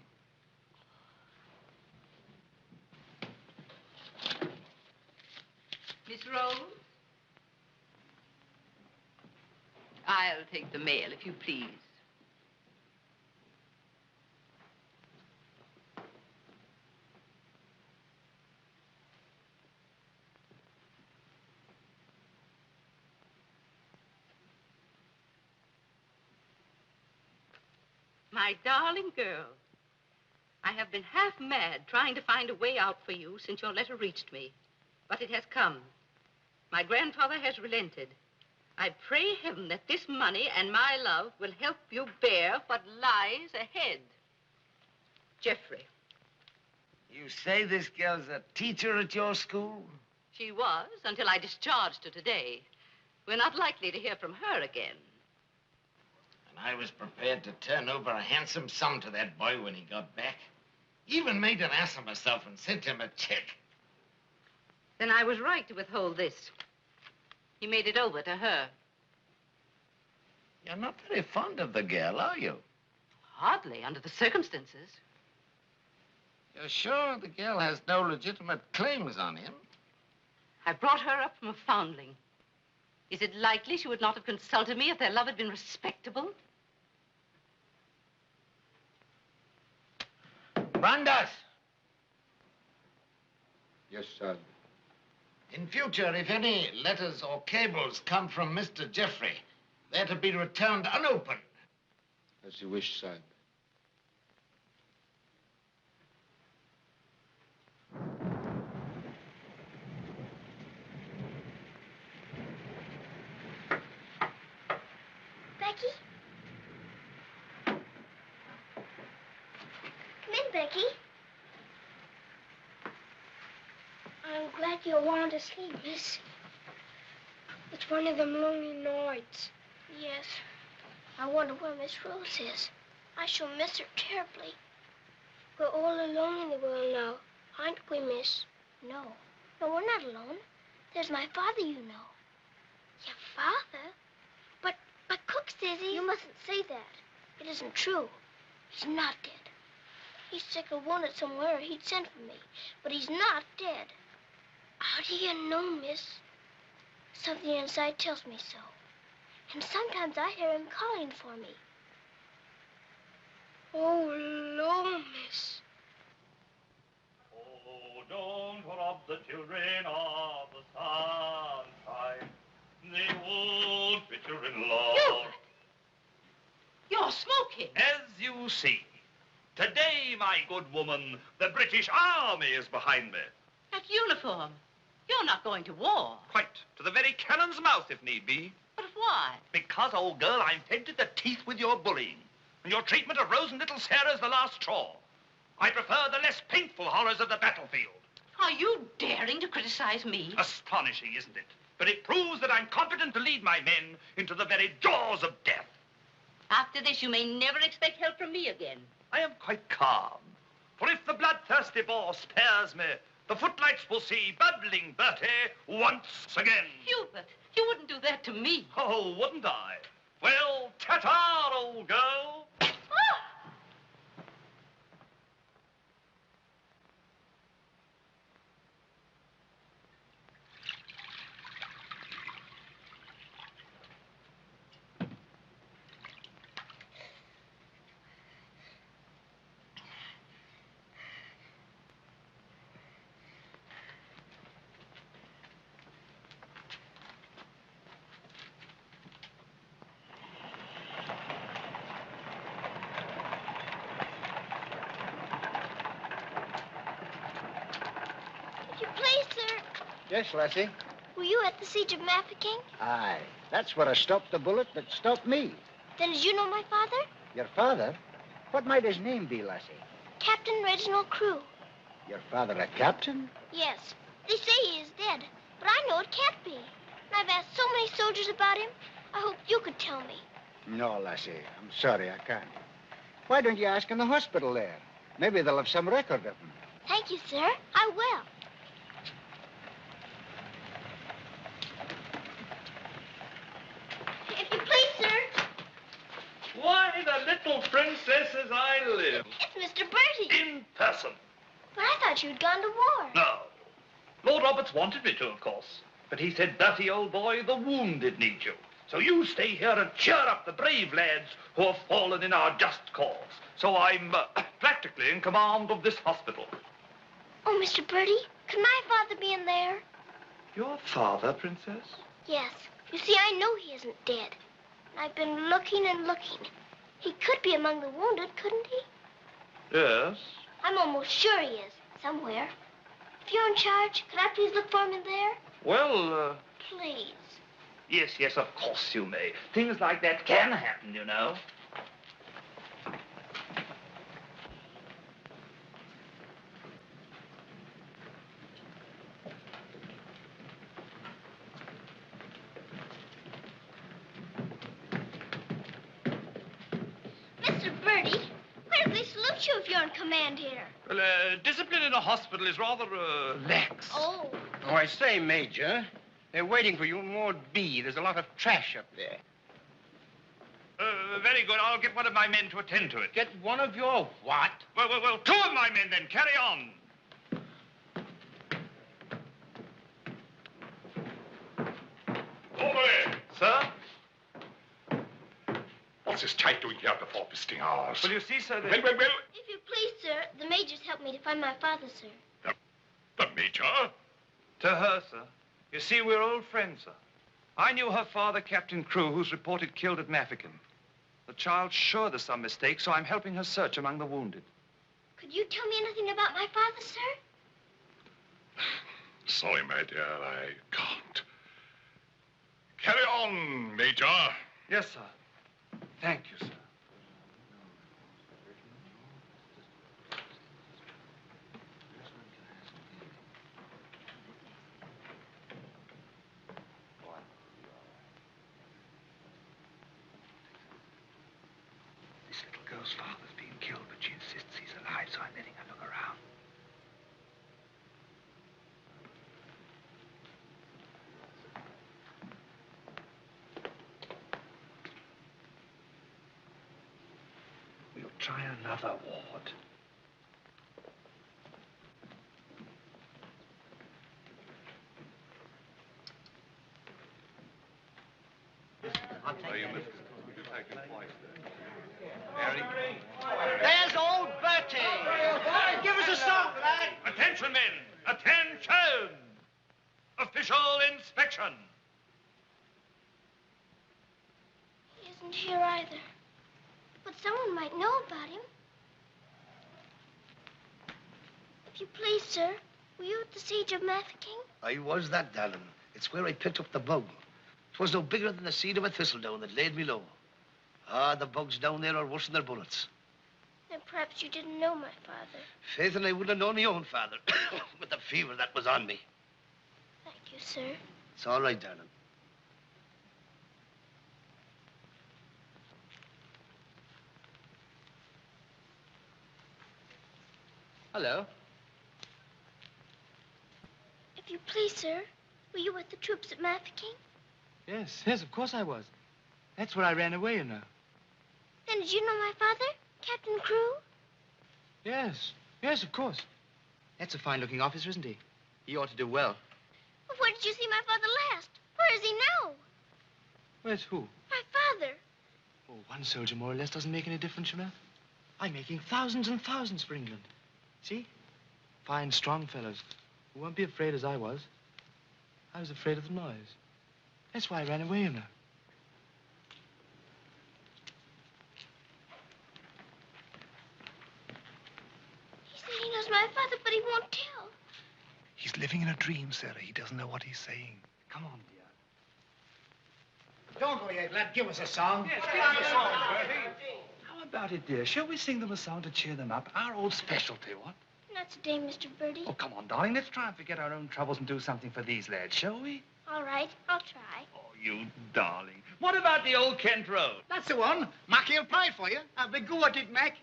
Miss Rose? I'll take the mail, if you please. My darling girl, I have been half mad trying to find a way out for you since your letter reached me. But it has come. My grandfather has relented. I pray heaven that this money and my love will help you bear what lies ahead. Jeffrey. You say this girl's a teacher at your school? She was, until I discharged her today. We're not likely to hear from her again. And I was prepared to turn over a handsome sum to that boy when he got back. Even made an ass of myself and sent him a check. Then I was right to withhold this. He made it over to her. You're not very fond of the girl, are you? Hardly, under the circumstances. You're sure the girl has no legitimate claims on him? I brought her up from a foundling. Is it likely she would not have consulted me if their love had been respectable? Brandas! Yes, sir. In future, if any letters or cables come from Mr. Jeffrey, they're to be returned unopened. As you wish, sir. Becky? Come in, Becky. I'm glad you're wanting to sleep, miss. It's one of them lonely nights. Yes. I wonder where Miss Rose is. I shall miss her terribly. We're all alone in the world now, aren't we, miss? No. No, we're not alone. There's my father, you know. Your father? But Cook says he... You mustn't say that. It isn't true. He's not dead. He's sick or wounded somewhere, or he'd send for me. But he's not dead. How do you know, miss? Something inside tells me so. And sometimes I hear him calling for me. Oh, Lord, miss. Oh, don't rob the children of the sunshine. They won't fit you in love. Hubert! You're smoking. As you see, today, my good woman, the British Army is behind me. That uniform. You're not going to war. Quite. To the very cannon's mouth, if need be. But why? Because, old girl, I'm fed to the teeth with your bullying. And your treatment of Rose and little Sarah's the last straw. I prefer the less painful horrors of the battlefield. Are you daring to criticize me? Astonishing, isn't it? But it proves that I'm competent to lead my men into the very jaws of death. After this, you may never expect help from me again. I am quite calm. For if the bloodthirsty Boer spares me, the footlights will see bubbling Bertie once again. Hubert, you wouldn't do that to me. Oh, wouldn't I? Well, ta-ta, old girl. Yes, Lassie? Were you at the siege of Mafeking? Aye. That's where I stopped the bullet that stopped me. Then did you know my father? Your father? What might his name be, Lassie? Captain Reginald Crew. Your father a captain? Yes. They say he is dead, but I know it can't be. And I've asked so many soldiers about him. I hope you could tell me. No, Lassie. I'm sorry, I can't. Why don't you ask in the hospital there? Maybe they'll have some record of him. Thank you, sir. I will. If you please, sir. Why, the little princess as I live. It's Mr. Bertie. In person. But I thought you'd gone to war. No. Lord Roberts wanted me to, of course. But he said, Bertie, old boy, the wounded need you. So you stay here and cheer up the brave lads who have fallen in our just cause. So I'm practically in command of this hospital. Oh, Mr. Birdie, could my father be in there? Your father, Princess? Yes. You see, I know he isn't dead. I've been looking and looking. He could be among the wounded, couldn't he? Yes. I'm almost sure he is, somewhere. If you're in charge, could I please look for him in there? Well, Please. yes, of course you may. Things like that can happen, you know. Mr. Birdie, where do they salute you if you're in command here? Well, discipline in a hospital is rather, lax. Oh. Oh, I say, Major, they're waiting for you in Ward B. There's a lot of trash up there. Very good. I'll get one of my men to attend to it. Get one of your what? Well, two of my men then. Carry on. Over there. Sir? What's this type doing here before visiting hours? Well, you see, sir, Well. If you please, sir, the major's helped me to find my father, sir. The Major? To her, sir. You see, we're old friends, sir. I knew her father, Captain Crew, who's reported killed at Mafeking. The child's sure there's some mistake, so I'm helping her search among the wounded. Could you tell me anything about my father, sir? Sorry, my dear, I can't. Carry on, Major. Yes, sir. Thank you, sir. This little girl's father's been killed, but she insists he's alive, so I'm letting her look around. We'll try another ward. There's old Bertie. Give us a song, lad. Attention, men! Attention! Official inspection. He isn't here either. But someone might know about him. If you please, sir, were you at the siege of Mafeking? I was that, darling. It's where I picked up the bug. 'Twas no bigger than the seed of a thistledown that laid me low. Ah, the bugs down there are worse than their bullets. Then perhaps you didn't know my father. Faith, and I wouldn't have known my own father with the fever that was on me. Thank you, sir. It's all right, darling. Hello. If you please, sir, were you with the troops at Mafeking? Yes, of course I was. That's where I ran away, you know. Then did you know my father, Captain Crew? Yes, of course. That's a fine-looking officer, isn't he? He ought to do well. Well, where did you see my father last? Where is he now? Where's who? My father. Oh, one soldier more or less doesn't make any difference, you know. I'm making thousands and thousands for England. See? Fine, strong fellows who won't be afraid as I was. I was afraid of the noise. That's why I ran away, you know. He said he knows my father, but he won't tell. He's living in a dream, Sarah. He doesn't know what he's saying. Come on, dear. Don't go yet, lad. Give us a song. Yes, give us a song, Bertie. How about it, dear? Shall we sing them a song to cheer them up? Our old specialty, what? Not today, Mr. Birdie. Oh, come on, darling. Let's try and forget our own troubles and do something for these lads, shall we? All right, I'll try. Oh, you darling. What about the old Kent Road? That's the one. Mackie'll play for you. Have a go at it, Mac.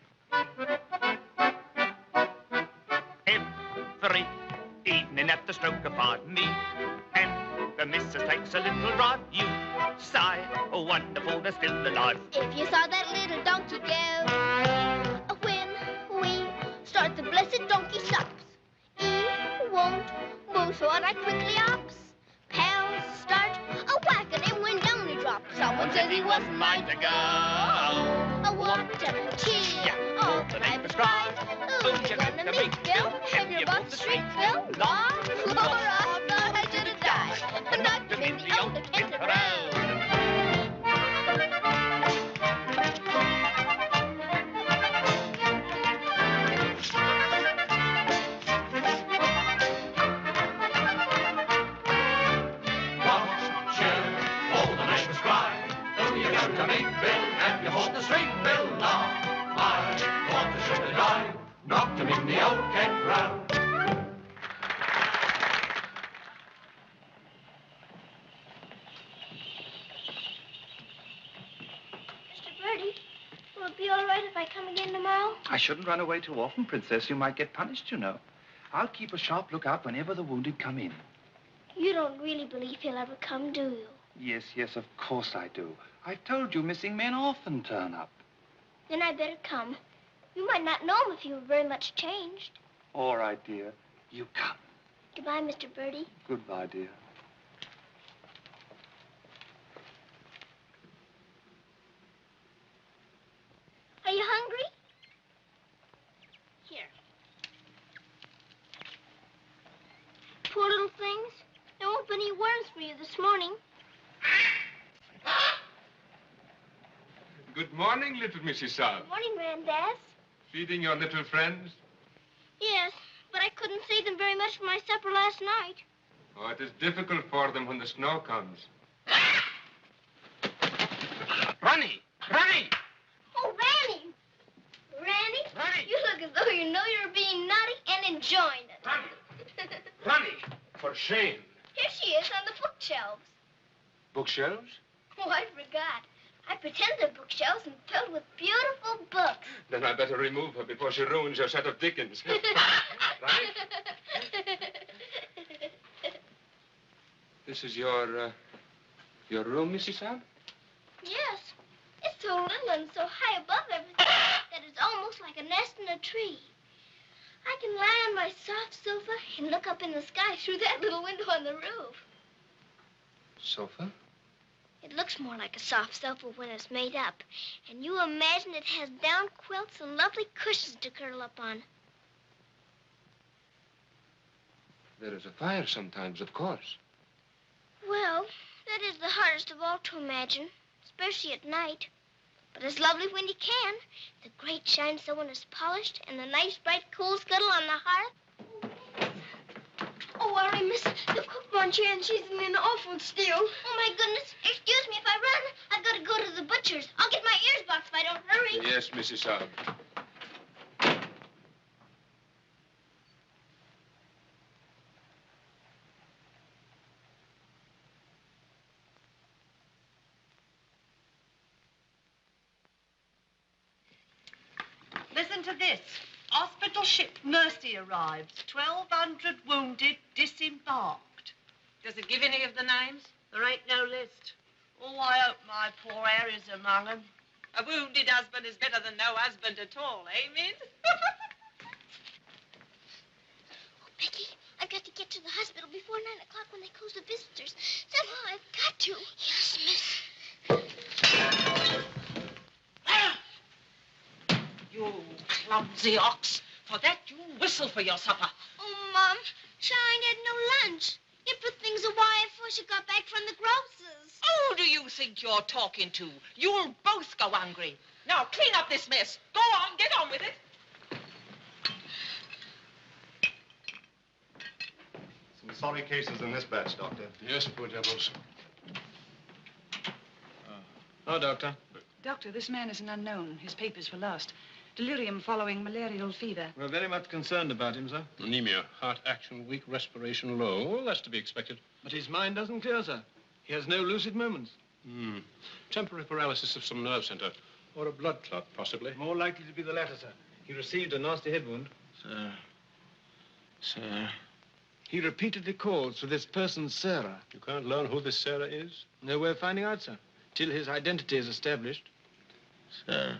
Every evening at the stroke of pardon me, and the missus takes a little rod, you sigh, oh, wonderful, they're still alive. If you saw that little donkey go, when we start the blessed donkey stops. He won't move, so I quickly ups. Pound he wasn't mine to go. I walked up a tear, all the night was cried. Who you gonna meet, Bill? Have you bought the street, Bill? Laura, I thought I should have died. I knocked him in the old Kent Road. To meet Bill, and you hold the street, Bill. Now, I thought I should have died. Knocked him in the old Kent Round. Mr. Birdie, will it be all right if I come again tomorrow? I shouldn't run away too often, Princess. You might get punished, you know. I'll keep a sharp lookout whenever the wounded come in. You don't really believe he'll ever come, do you? Yes, yes, of course I do. I've told you missing men often turn up. Then I better come. You might not know him if you were very much changed. All right, dear. You come. Goodbye, Mr. Birdie. Goodbye, dear. Are you hungry? Here. Poor little things. There won't be any worms for you this morning. Good morning, little Mrs. Saab. Good morning, Grandad. Feeding your little friends? Yes, but I couldn't save them very much for my supper last night. Oh, it is difficult for them when the snow comes. Ronnie! Ronnie! Oh, Ranny! Ranny? Ranny! You look as though you know you're being naughty and enjoying it. Ronnie! For shame. Here she is on the bookshelves. Bookshelves? Oh, I forgot. I pretend they're bookshelves and filled with beautiful books. Then I better remove her before she ruins your set of Dickens. Ronnie? This is your room, Mrs. Saab? Yes. It's so little and so high above everything that it's almost like a nest in a tree. I can lie on my soft sofa and look up in the sky through that little window on the roof. Sofa? It looks more like a soft sofa when it's made up. And you imagine it has down quilts and lovely cushions to curl up on. There is a fire sometimes, of course. Well, that is the hardest of all to imagine, especially at night. But it's lovely when you can. The grate shines so when it's polished, and the nice bright coal scuttle on the hearth. Oh, worry, miss. The cook wants you, and she's in an awful stew. Oh, my goodness. Excuse me if I run. I've got to go to the butcher's. I'll get my ears boxed if I don't hurry. Yes, Mrs. Saab. Listen to this. Hospital ship Mercy arrives. 1,200 wounded disembarked. Does it give any of the names? There ain't no list. Oh, I hope my poor Harry's among them. A wounded husband is better than no husband at all, eh, Min? Becky, I've got to get to the hospital before 9 o'clock when they close the visitors. Somehow I've got to. Yes, miss. You clumsy ox. For that, you whistle for your supper. Oh, Mom, Shine had no lunch. You put things away before she got back from the grocer's. Who do you think you're talking to? You'll both go hungry. Now, clean up this mess. Go on, get on with it. Some sorry cases in this batch, Doctor. Yes, poor devils. Oh, Doctor. Doctor, this man is an unknown. His papers were lost. Delirium following malarial fever. We're very much concerned about him, sir. Anemia, heart action weak, respiration low. Well, that's to be expected. But his mind doesn't clear, sir. He has no lucid moments. Temporary paralysis of some nerve center. Or a blood clot, possibly. More likely to be the latter, sir. He received a nasty head wound. Sir. He repeatedly calls for this person, Sarah. You can't learn who this Sarah is? No way of finding out, sir, till his identity is established. Sir.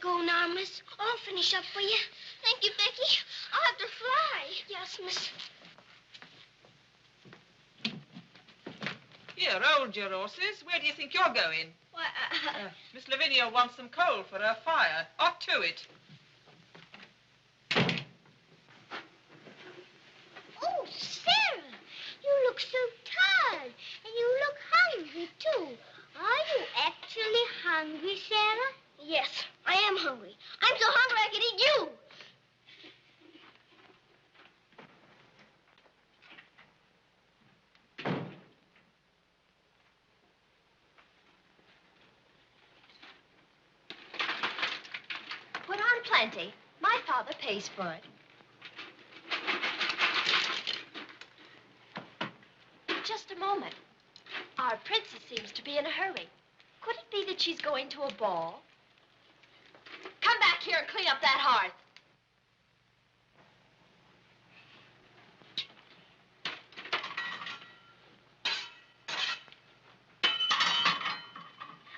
go now, miss. I'll finish up for you. Thank you, Becky. I'll have to fly. Yes, miss. Here, hold your horses. Where do you think you're going? Why, Miss Lavinia wants some coal for her fire. Off to it. Oh, Sarah, you look so tired. And you look hungry, too. Are you actually hungry, Sarah? Yes, I am hungry. I'm so hungry I could eat you. Put on plenty. My father pays for it. Just a moment. Our princess seems to be in a hurry. Could it be that she's going to a ball? Come back here and clean up that hearth.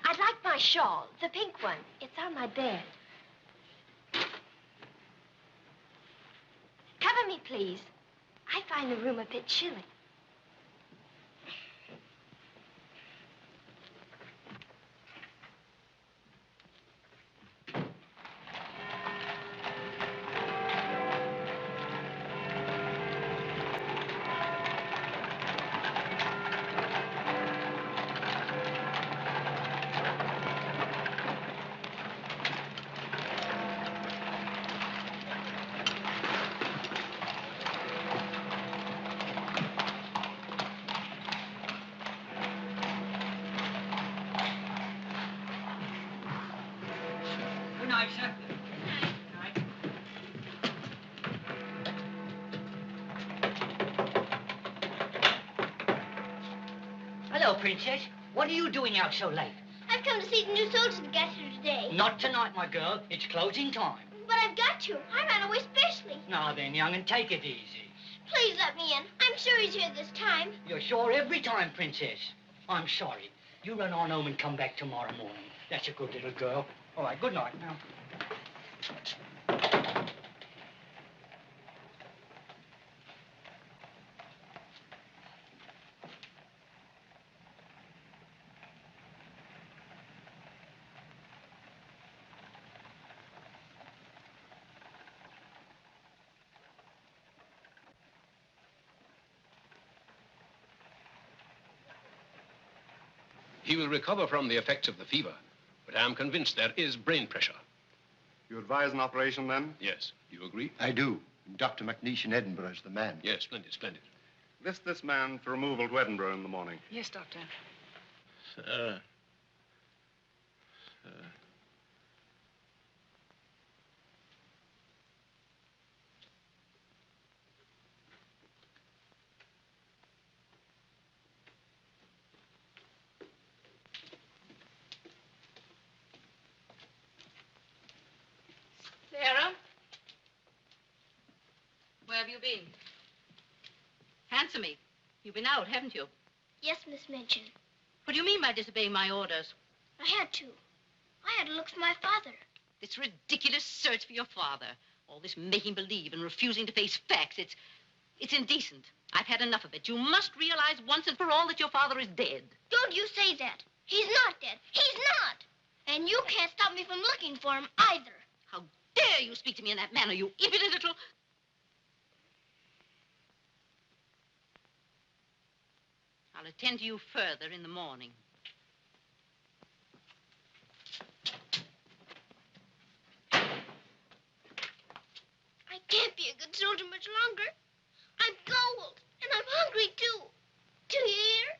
I'd like my shawl, the pink one. It's on my bed. Cover me, please. I find the room a bit chilly. Good night, sir. Hello, Princess. What are you doing out so late? I've come to see the new soldiers that got here today. Not tonight, my girl. It's closing time. But I've got to. I ran away specially. Now then, young, and take it easy. Please let me in. I'm sure he's here this time. You're sure every time, Princess. I'm sorry. You run on home and come back tomorrow morning. That's a good little girl. All right, good night now. He will recover from the effects of the fever, but I am convinced there is brain pressure. You advise an operation, then? Yes. You agree? I do. Dr. McNeish in Edinburgh is the man. Yes, splendid, splendid. List this man for removal to Edinburgh in the morning. Yes, Doctor. Sarah? Where have you been? Answer me. You've been out, haven't you? Yes, Miss Minchin. What do you mean by disobeying my orders? I had to. I had to look for my father. This ridiculous search for your father. All this making believe and refusing to face facts. It's indecent. I've had enough of it. You must realize once and for all that your father is dead. Don't you say that. He's not dead. He's not. And you can't stop me from looking for him either. How dare you speak to me in that manner, you impudent little... I'll attend to you further in the morning. I can't be a good soldier much longer. I'm cold, and I'm hungry, too. Do you hear?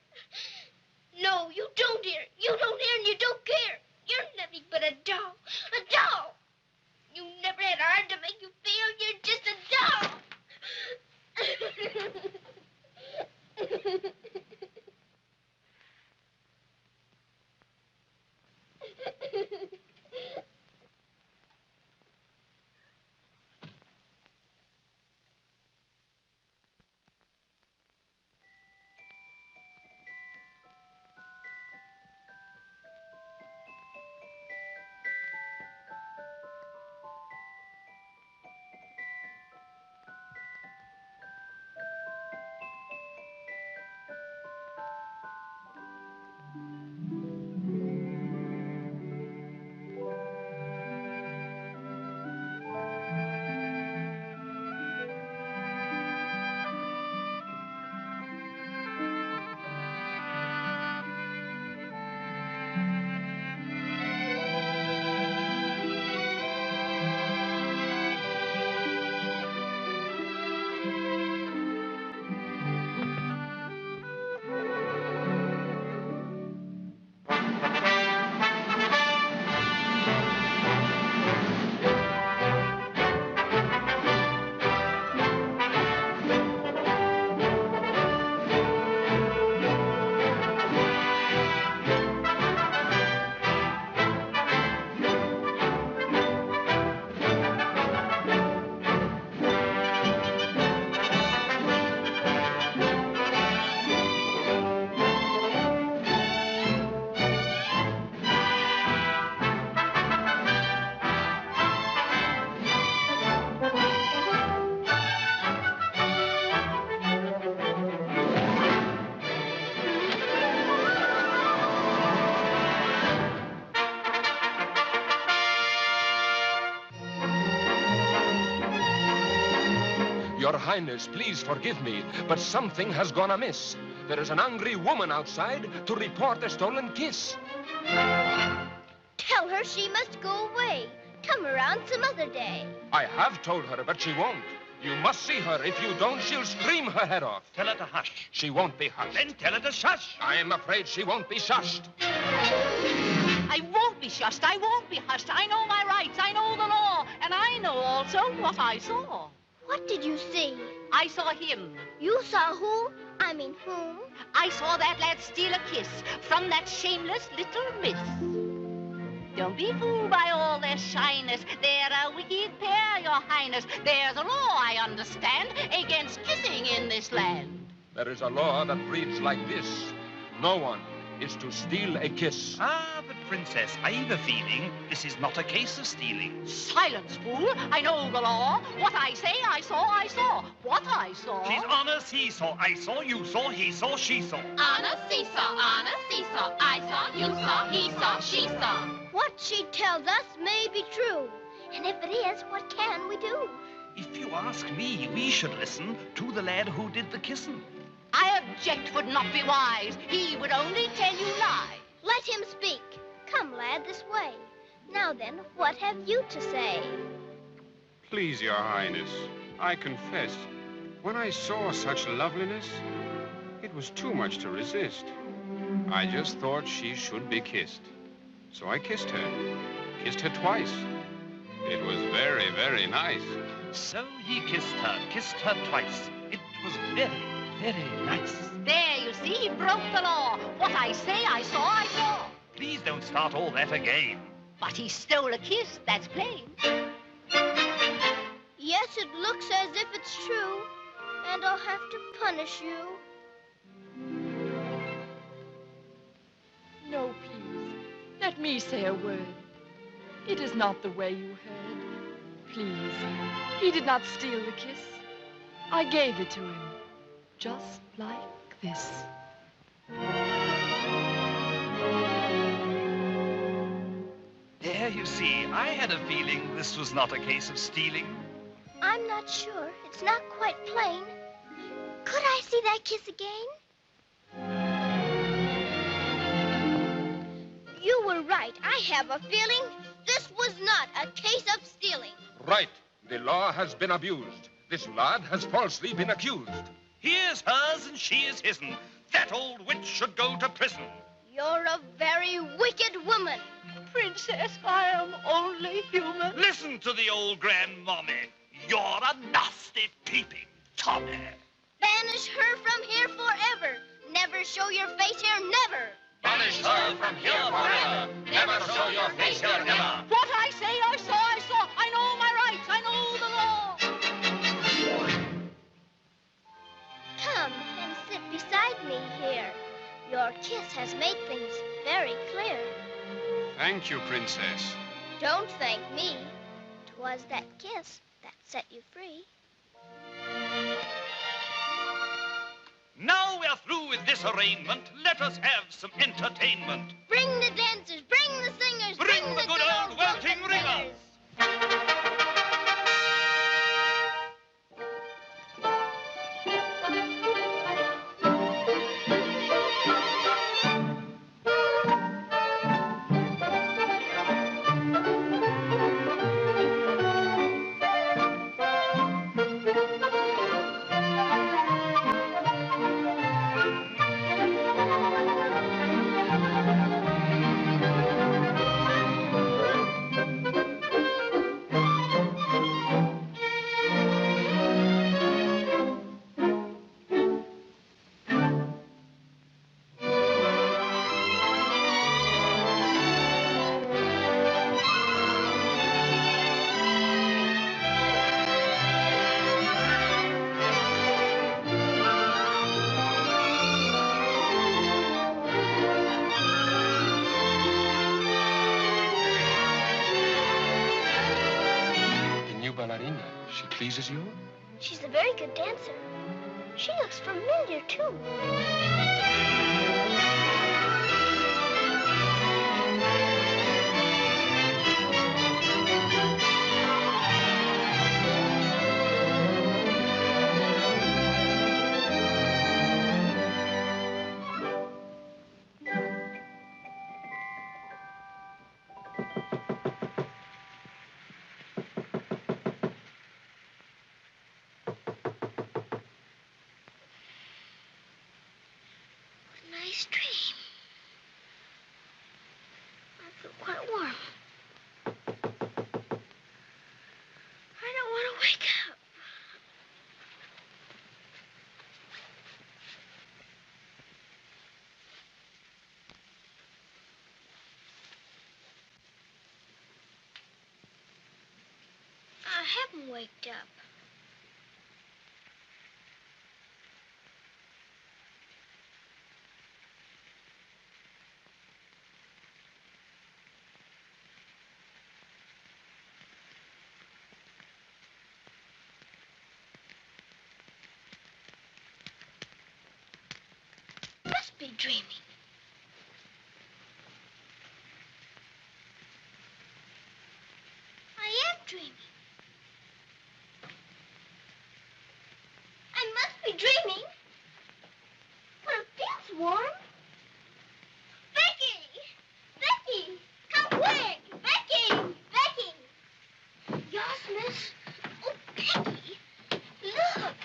No, you don't hear. You don't hear and you don't care. You're nothing but a doll. A doll. You never had a heart to make you feel. You're just a doll. Your Highness, please forgive me, but something has gone amiss. There is an angry woman outside to report a stolen kiss. Tell her she must go away. Come around some other day. I have told her, but she won't. You must see her. If you don't, she'll scream her head off. Tell her to hush. She won't be hushed. Then tell her to shush. I'm afraid she won't be shushed. I won't be shushed. I won't be hushed. I know my rights. I know the law. And I know also what I saw. What did you see? I saw him. You saw who? I mean whom? I saw that lad steal a kiss from that shameless little miss. Don't be fooled by all their shyness. They're a wicked pair, Your Highness. There's a law, I understand, against kissing in this land. There is a law that reads like this. No one is to steal a kiss. Ah, but Princess, I've a feeling this is not a case of stealing. Silence, fool. I know the law. What I say, I saw, I saw. What I saw. She's on a seesaw. I saw, you saw, he saw, she saw. On a seesaw, on a seesaw. I saw, you saw, he saw, she saw. What she tells us may be true. And if it is, what can we do? If you ask me, we should listen to the lad who did the kissing. I object would not be wise. He would only tell you lies. Let him speak. Come, lad, this way. Now then, what have you to say? Please, Your Highness, I confess, when I saw such loveliness, it was too much to resist. I just thought she should be kissed. So I kissed her twice. It was very, very nice. So he kissed her twice. It was very, very nice. There, you see, he broke the law. What I say, I saw, I saw. Please don't start all that again. But he stole a kiss, that's plain. Yes, it looks as if it's true, and I'll have to punish you. No, please. Let me say a word. It is not the way you heard. Please, he did not steal the kiss. I gave it to him, just like this. There, you see, I had a feeling this was not a case of stealing. I'm not sure. It's not quite plain. Could I see that kiss again? You were right. I have a feeling this was not a case of stealing. Right. The law has been abused. This lad has falsely been accused. Here's hers and she is his'n. That old witch should go to prison. You're a very wicked woman. Princess, I am only human. Listen to the old grandmommy. You're a nasty, peeping Tommy. Banish her from here forever. Never show your face here, never. Banish her from here forever. Never show your face here, never. What I say, I saw, I saw. I know my rights. I know the law. Come and sit beside me here. Your kiss has made things very clear. Thank you, Princess. Don't thank me. 'Twas that kiss that set you free. Now we're through with this arraignment. Let us have some entertainment. Bring the dancers, bring the singers, bring the good old welting ringers. Ballerina, she pleases you? She's a very good dancer. She looks familiar, too. Nice dream. I feel quite warm. I don't want to wake up. I haven't waked up. Must be dreaming. I am dreaming. I must be dreaming. But it feels warm. Becky! Becky! Come quick! Becky! Becky! Yes, miss? Oh, Becky! Look!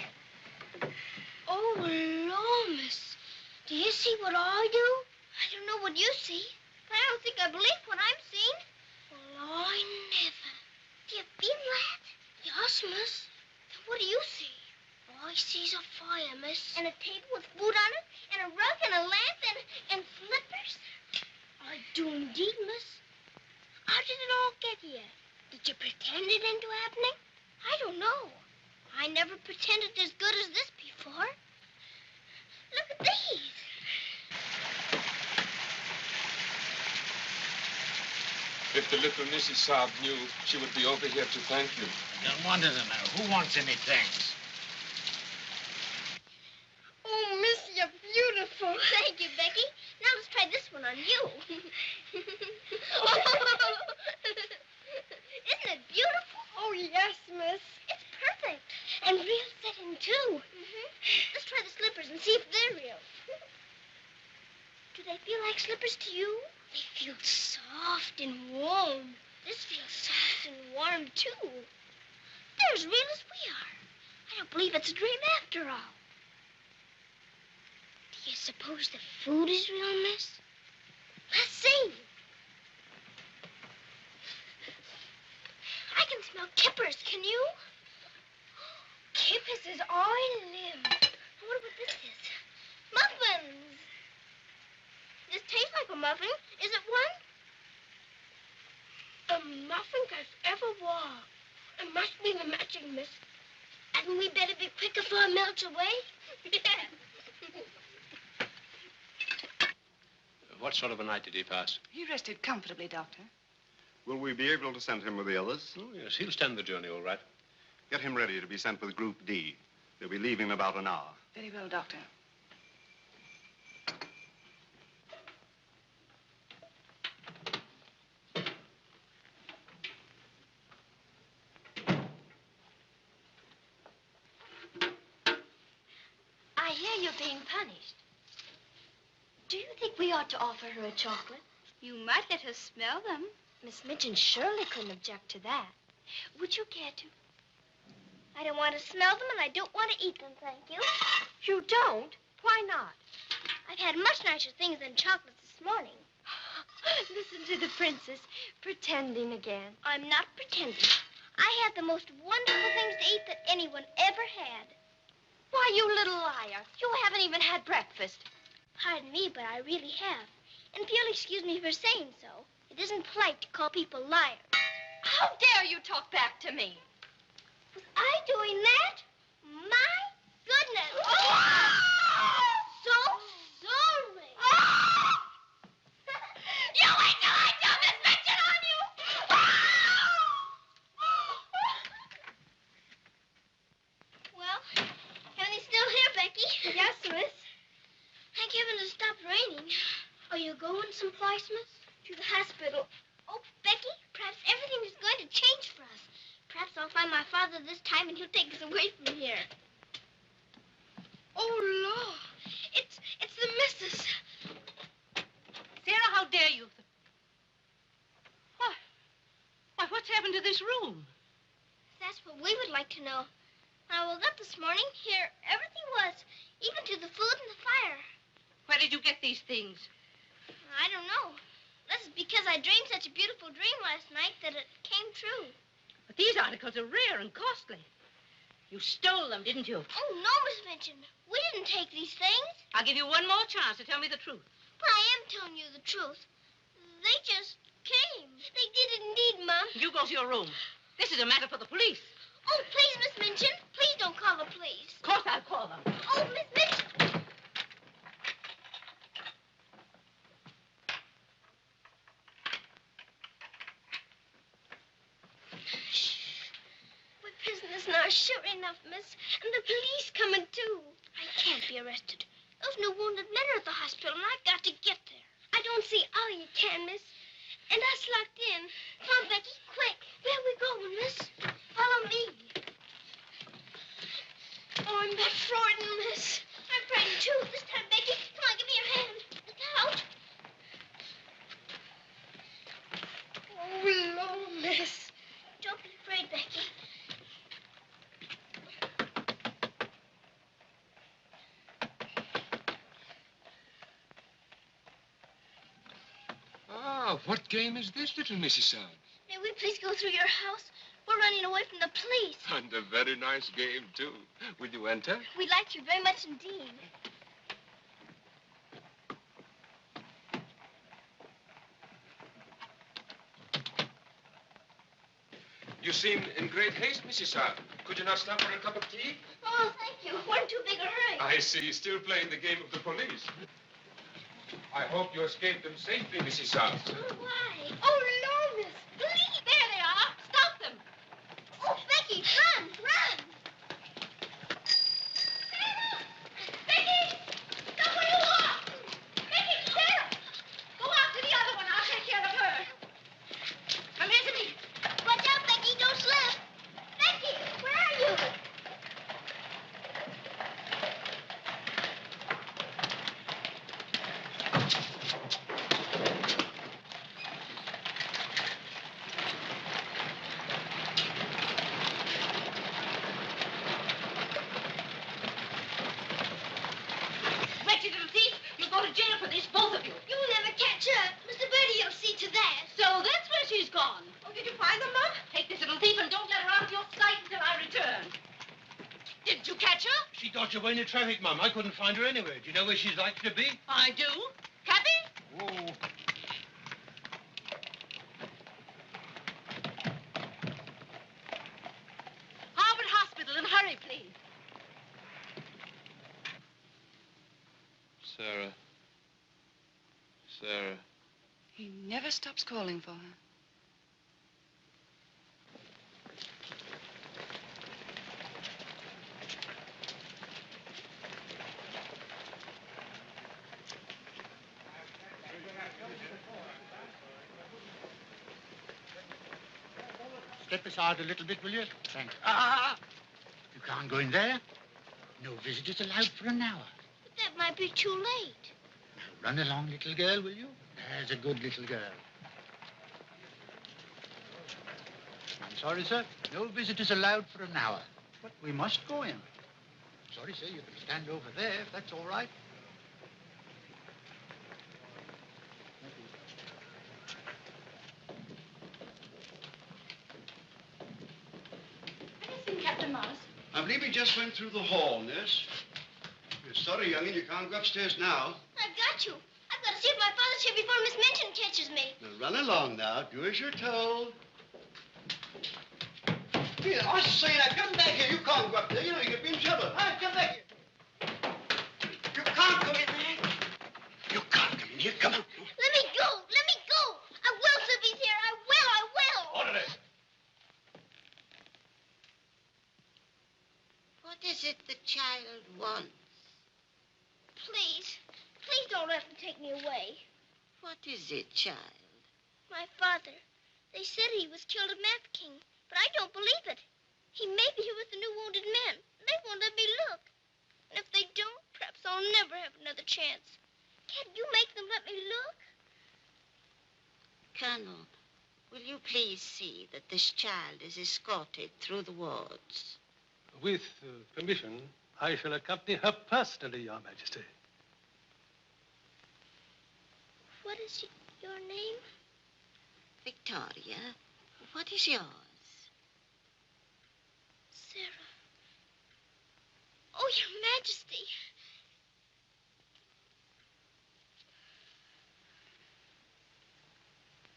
Oh, Lord, miss. Do you see what I do? I don't know what you see, but I don't think I believe what I'm seeing. Well, I never. Do you feel that? Yes, miss. Then what do you see? All I see's a fire, miss. And a table with food on it, and a rug, and a lamp, and slippers. I do indeed, miss. How did it all get here? Did you pretend it into happening? I don't know. I never pretended as good as this before. Look at these. If the little Mrs. Saab knew, she would be over here to thank you. Don't want to know. Who wants any thanks? Oh, miss, you're beautiful. Thank you, Becky. Now let's try this one on you. Isn't it beautiful? Oh, yes, miss. It's perfect. And real fitting, too. Let's try the slippers and see if they're real. Do they feel like slippers to you? They feel soft and warm. This feels soft and warm, too. They're as real as we are. I don't believe it's a dream after all. Do you suppose the food is real, miss? Let's see. I can smell kippers, can you? Kippers is all I live. I wonder what this is. Muffins. This tastes like a muffin. Is it one? A muffin as ever was. It must be the magic, miss. Hadn't we better be quick before it melts away? What sort of a night did he pass? He rested comfortably, Doctor. Will we be able to send him with the others? Oh, yes, he'll stand the journey all right. Get him ready to be sent with Group D. They'll be leaving in about an hour. Very well, Doctor. I hear you're being punished. Do you think we ought to offer her a chocolate? You might let her smell them. Miss Mitchell surely couldn't object to that. Would you care to? I don't want to smell them, and I don't want to eat them, thank you. You don't? Why not? I've had much nicer things than chocolates this morning. Listen to the princess, pretending again. I'm not pretending. I had the most wonderful things to eat that anyone ever had. Why, you little liar. You haven't even had breakfast. Pardon me, but I really have. And if you'll excuse me for saying so, it isn't polite to call people liars. How dare you talk back to me? Was I doing that? My goodness. So sorry. You wait till I tell Miss Mitchell on you. Well, heaven is still here, Becky. Yes, miss. Thank heaven it stopped raining. Are you going someplace, miss? To the hospital. Oh, Becky, perhaps everything is going to change for us. Perhaps I'll find my father this time and he'll take us away from here. Oh, Lord. It's the missus. Sarah, how dare you? What? room? That's what we would like to know. When I woke up this morning, here everything was, even to the food and the fire. Where did you get these things? I don't know. This is because I dreamed such a beautiful dream last night that it came true. But these articles are rare and costly. You stole them, didn't you? Oh, no, Miss Minchin. We didn't take these things. I'll give you one more chance to tell me the truth. But I am telling you the truth. They just came. They did indeed, Mom. You go to your room. This is a matter for the police. Oh, please, Miss Minchin. Please don't call the police. Of course I'll call them. Oh, Miss Minchin. We're prisoners now, sure enough, miss. And the police coming, too. I can't be arrested. Those new wounded men are at the hospital, and I've got to get there. I don't see how you can, miss. And us locked in. Come on, Becky, quick. Where are we going, miss? Follow me. Oh, I'm that frightened, miss. I'm frightened, too. This time, Becky, come on, give me your hand. Look out. Oh, Lord, miss. Don't be afraid, Becky. Ah, what game is this, little Missy Son? May we please go through your house? We're running away from the police. And a very nice game, too. Will you enter? We'd like to very much indeed. You seem in great haste, Missy Son. Could you not stop for a cup of tea? Oh, thank you. We're in too big a hurry. I see. Still playing the game of the police. I hope you escaped them safely, Missy Son. Oh, why? Oh, Lord, miss. Police. There they are. Stop them. Oh, Becky, run, run. Becky, stop where you are. Becky, Sarah. Go after the other one. I'll take care of her. Come here to me. Watch out, Becky, don't slip. Becky, where are you? Wretched little thief. You'll go to jail for this, both of you. You'll never catch her. Mr. Birdie will see to that. So that's where she's gone. Oh, did you find them, Mom? Take this little thief and don't let her out of your sight until I return. Didn't you catch her? She dodged away in the traffic, Mum. I couldn't find her anywhere. Do you know where she's likely to be? I do. Cappy? Oh. Harvard Hospital, and hurry, please. Sarah. Sarah. He never stops calling for her. Step aside a little bit, will you? Thanks. Ah! You can't go in there. No visitors allowed for an hour. But that might be too late. Now, run along, little girl, will you? There's a good little girl. I'm sorry, sir. No visitors allowed for an hour. But we must go in. Sorry, sir. You can stand over there if that's all right. Anything, Captain Morris? I believe he just went through the hall, nurse. You're sorry, young'un, you can't go upstairs now. I've got to. I've got to see if my father's here before Miss Minchin catches me. Now, run along now. Do as you're told. Here, I say, now, come back here. You can't go up there. You know, you could be in trouble. All right, come back here. You can't go in there. You can't come in here. Come on. Let me go. Let me go. I will, sir, if he's here. I will. I will. Orderly. What is it the child wants? Please. Please don't let him take me away. What is it, child? My father. They said he was killed at Mafeking, but I don't believe it. He may be here with the new wounded men. They won't let me look. And if they don't, perhaps I'll never have another chance. Can't you make them let me look? Colonel, Will you please see that this child is escorted through the wards? With permission, I shall accompany her personally, Your Majesty. What is your name? Victoria, what is yours? Sarah. Oh, Your Majesty.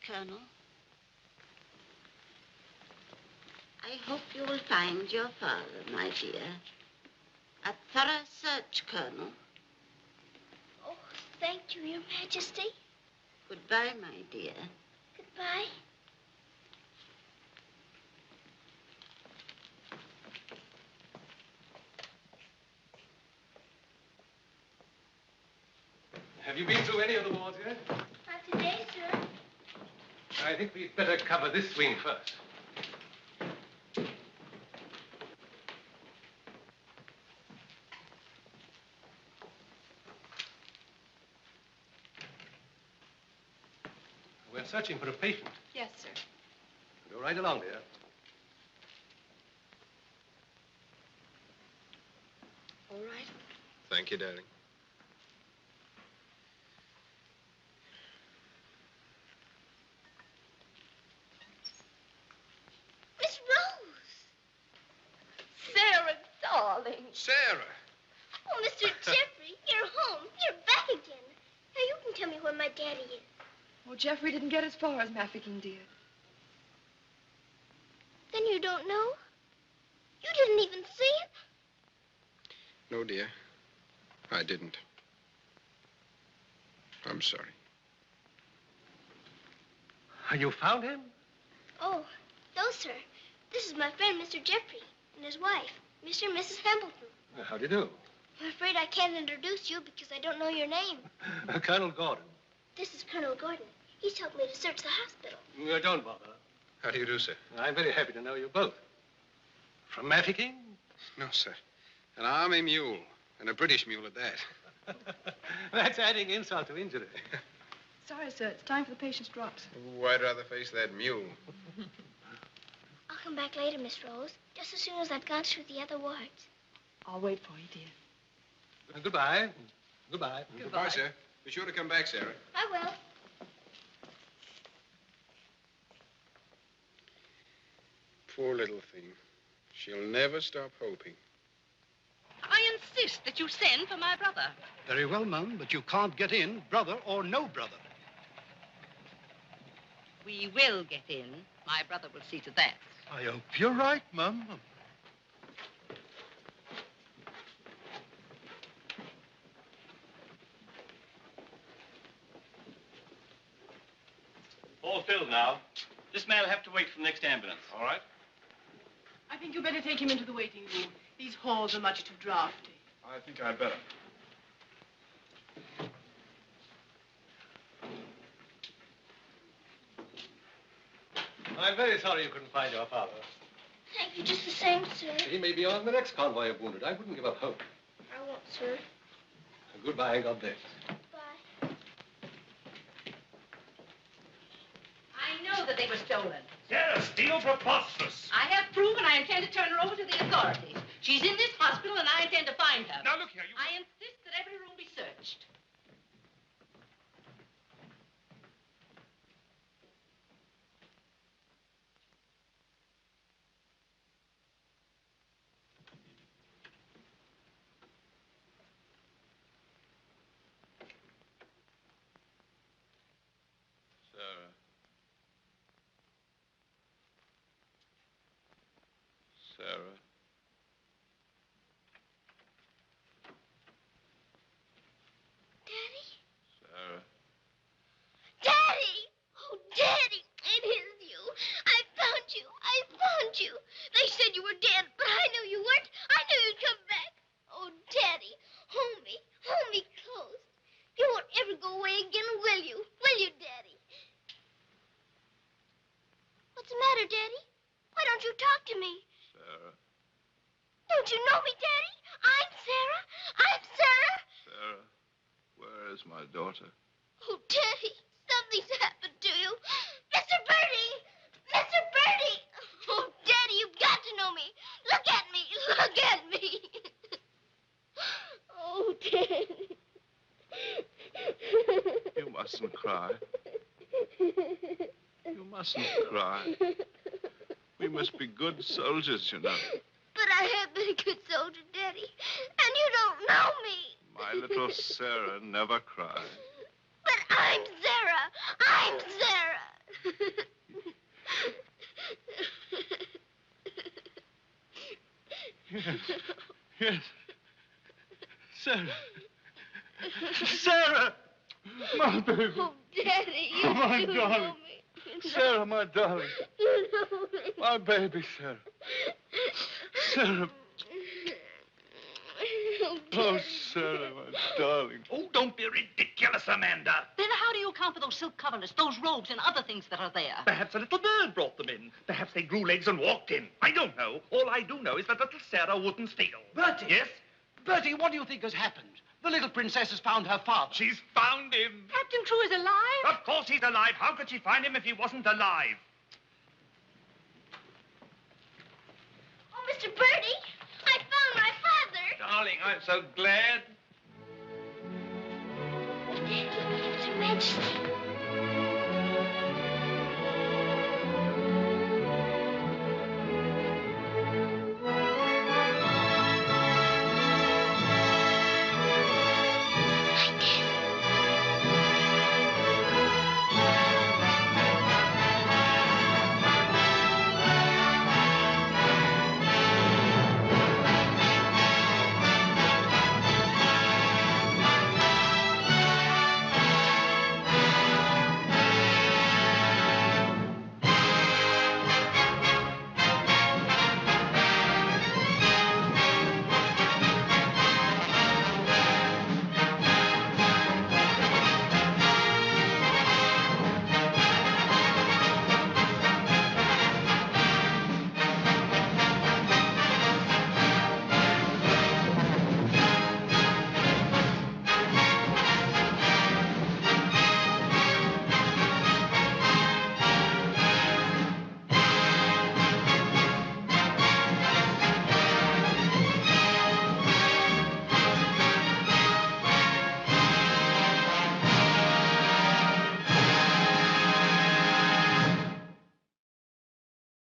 Colonel, I hope you will find your father, my dear. A thorough search, Colonel. Oh, thank you, Your Majesty. Goodbye, my dear. Goodbye. Have you been through any of the wards yet? Not today, sir. I think we'd better cover this wing first. We're searching for a patient. Yes, sir. Go right along, dear. All right. Thank you, darling. Miss Rose. Sarah, darling. Sarah! Oh, Mr. Jeffrey, you're home. You're back again. Now you can tell me where my daddy is. Oh, Jeffrey didn't get as far as Mafeking, dear. Then you don't know? You didn't even see him? No, dear. I didn't. I'm sorry. You found him? Oh, no, sir. This is my friend, Mr. Jeffrey, and his wife, Mr. and Mrs. Hambleton. How do you do? I'm afraid I can't introduce you because I don't know your name. Colonel Gordon. This is Colonel Gordon. He's helped me to search the hospital. Don't bother. How do you do, sir? I'm very happy to know you both. From Mafeking? No, sir. An army mule, and a British mule at that. That's adding insult to injury. Sorry, sir. It's time for the patient's drops. Oh, I'd rather face that mule. I'll come back later, Miss Rose, just as soon as I've gone through the other wards. I'll wait for you, dear. Goodbye. Goodbye. Goodbye, sir. Be sure to come back, Sarah. I will. Poor little thing. She'll never stop hoping. I insist that you send for my brother. Very well, Mum, but you can't get in, brother or no brother. We will get in. My brother will see to that. I hope you're right, Mum. All filled now. This man will have to wait for the next ambulance. All right. I think you better take him into the waiting room. These halls are much too drafty. I think I'd better. I'm very sorry you couldn't find your father. Thank you just the same, sir. He may be on the next convoy of wounded. I wouldn't give up hope. I won't, sir. Goodbye, God bless. Bye. I know that they were stolen. Sarah, steal preposterous. I have proof, and I intend to turn her over to the authorities. She's in this hospital, and I intend to find her. Now, look here, you... I insist that every room be searched. Sarah. Sarah. Daddy? Sarah. Daddy! Oh, Daddy, it is you. I found you. I found you. They said you were dead, but I knew you weren't. I knew you'd come back. Oh, Daddy, hold me. Hold me close. You won't ever go away again, will you? Will you, Daddy? What's the matter, Daddy? Why don't you talk to me? Sarah. Don't you know me, Daddy? I'm Sarah. I'm Sarah. Sarah. Where is my daughter? Oh, Daddy, something's happened to you. Mr. Birdie! mustn't cry. You mustn't cry. We must be good soldiers, you know. But I have been a good soldier, Daddy. And you don't know me. My little Sarah never cried. But I'm Sarah. I'm Sarah. Yes. Yes. Sarah. Sarah! My baby. Oh, Daddy, you Oh, my do darling. know me. You know- Sarah, my darling. You know me. My baby, Sarah. Sarah. Oh, Sarah, my darling. Oh, don't be ridiculous, Amanda. Then how do you account for those silk coverlets, those robes, and other things that are there? Perhaps a little bird brought them in. Perhaps they grew legs and walked in. I don't know. All I do know is that little Sarah wouldn't steal. Bertie! Yes? Bertie, what do you think has happened? The little princess has found her father. She's found him. Captain Crew is alive? Of course he's alive. How could she find him if he wasn't alive? Oh, Mr. Birdie, I found my father. Darling, I'm so glad. Your Majesty.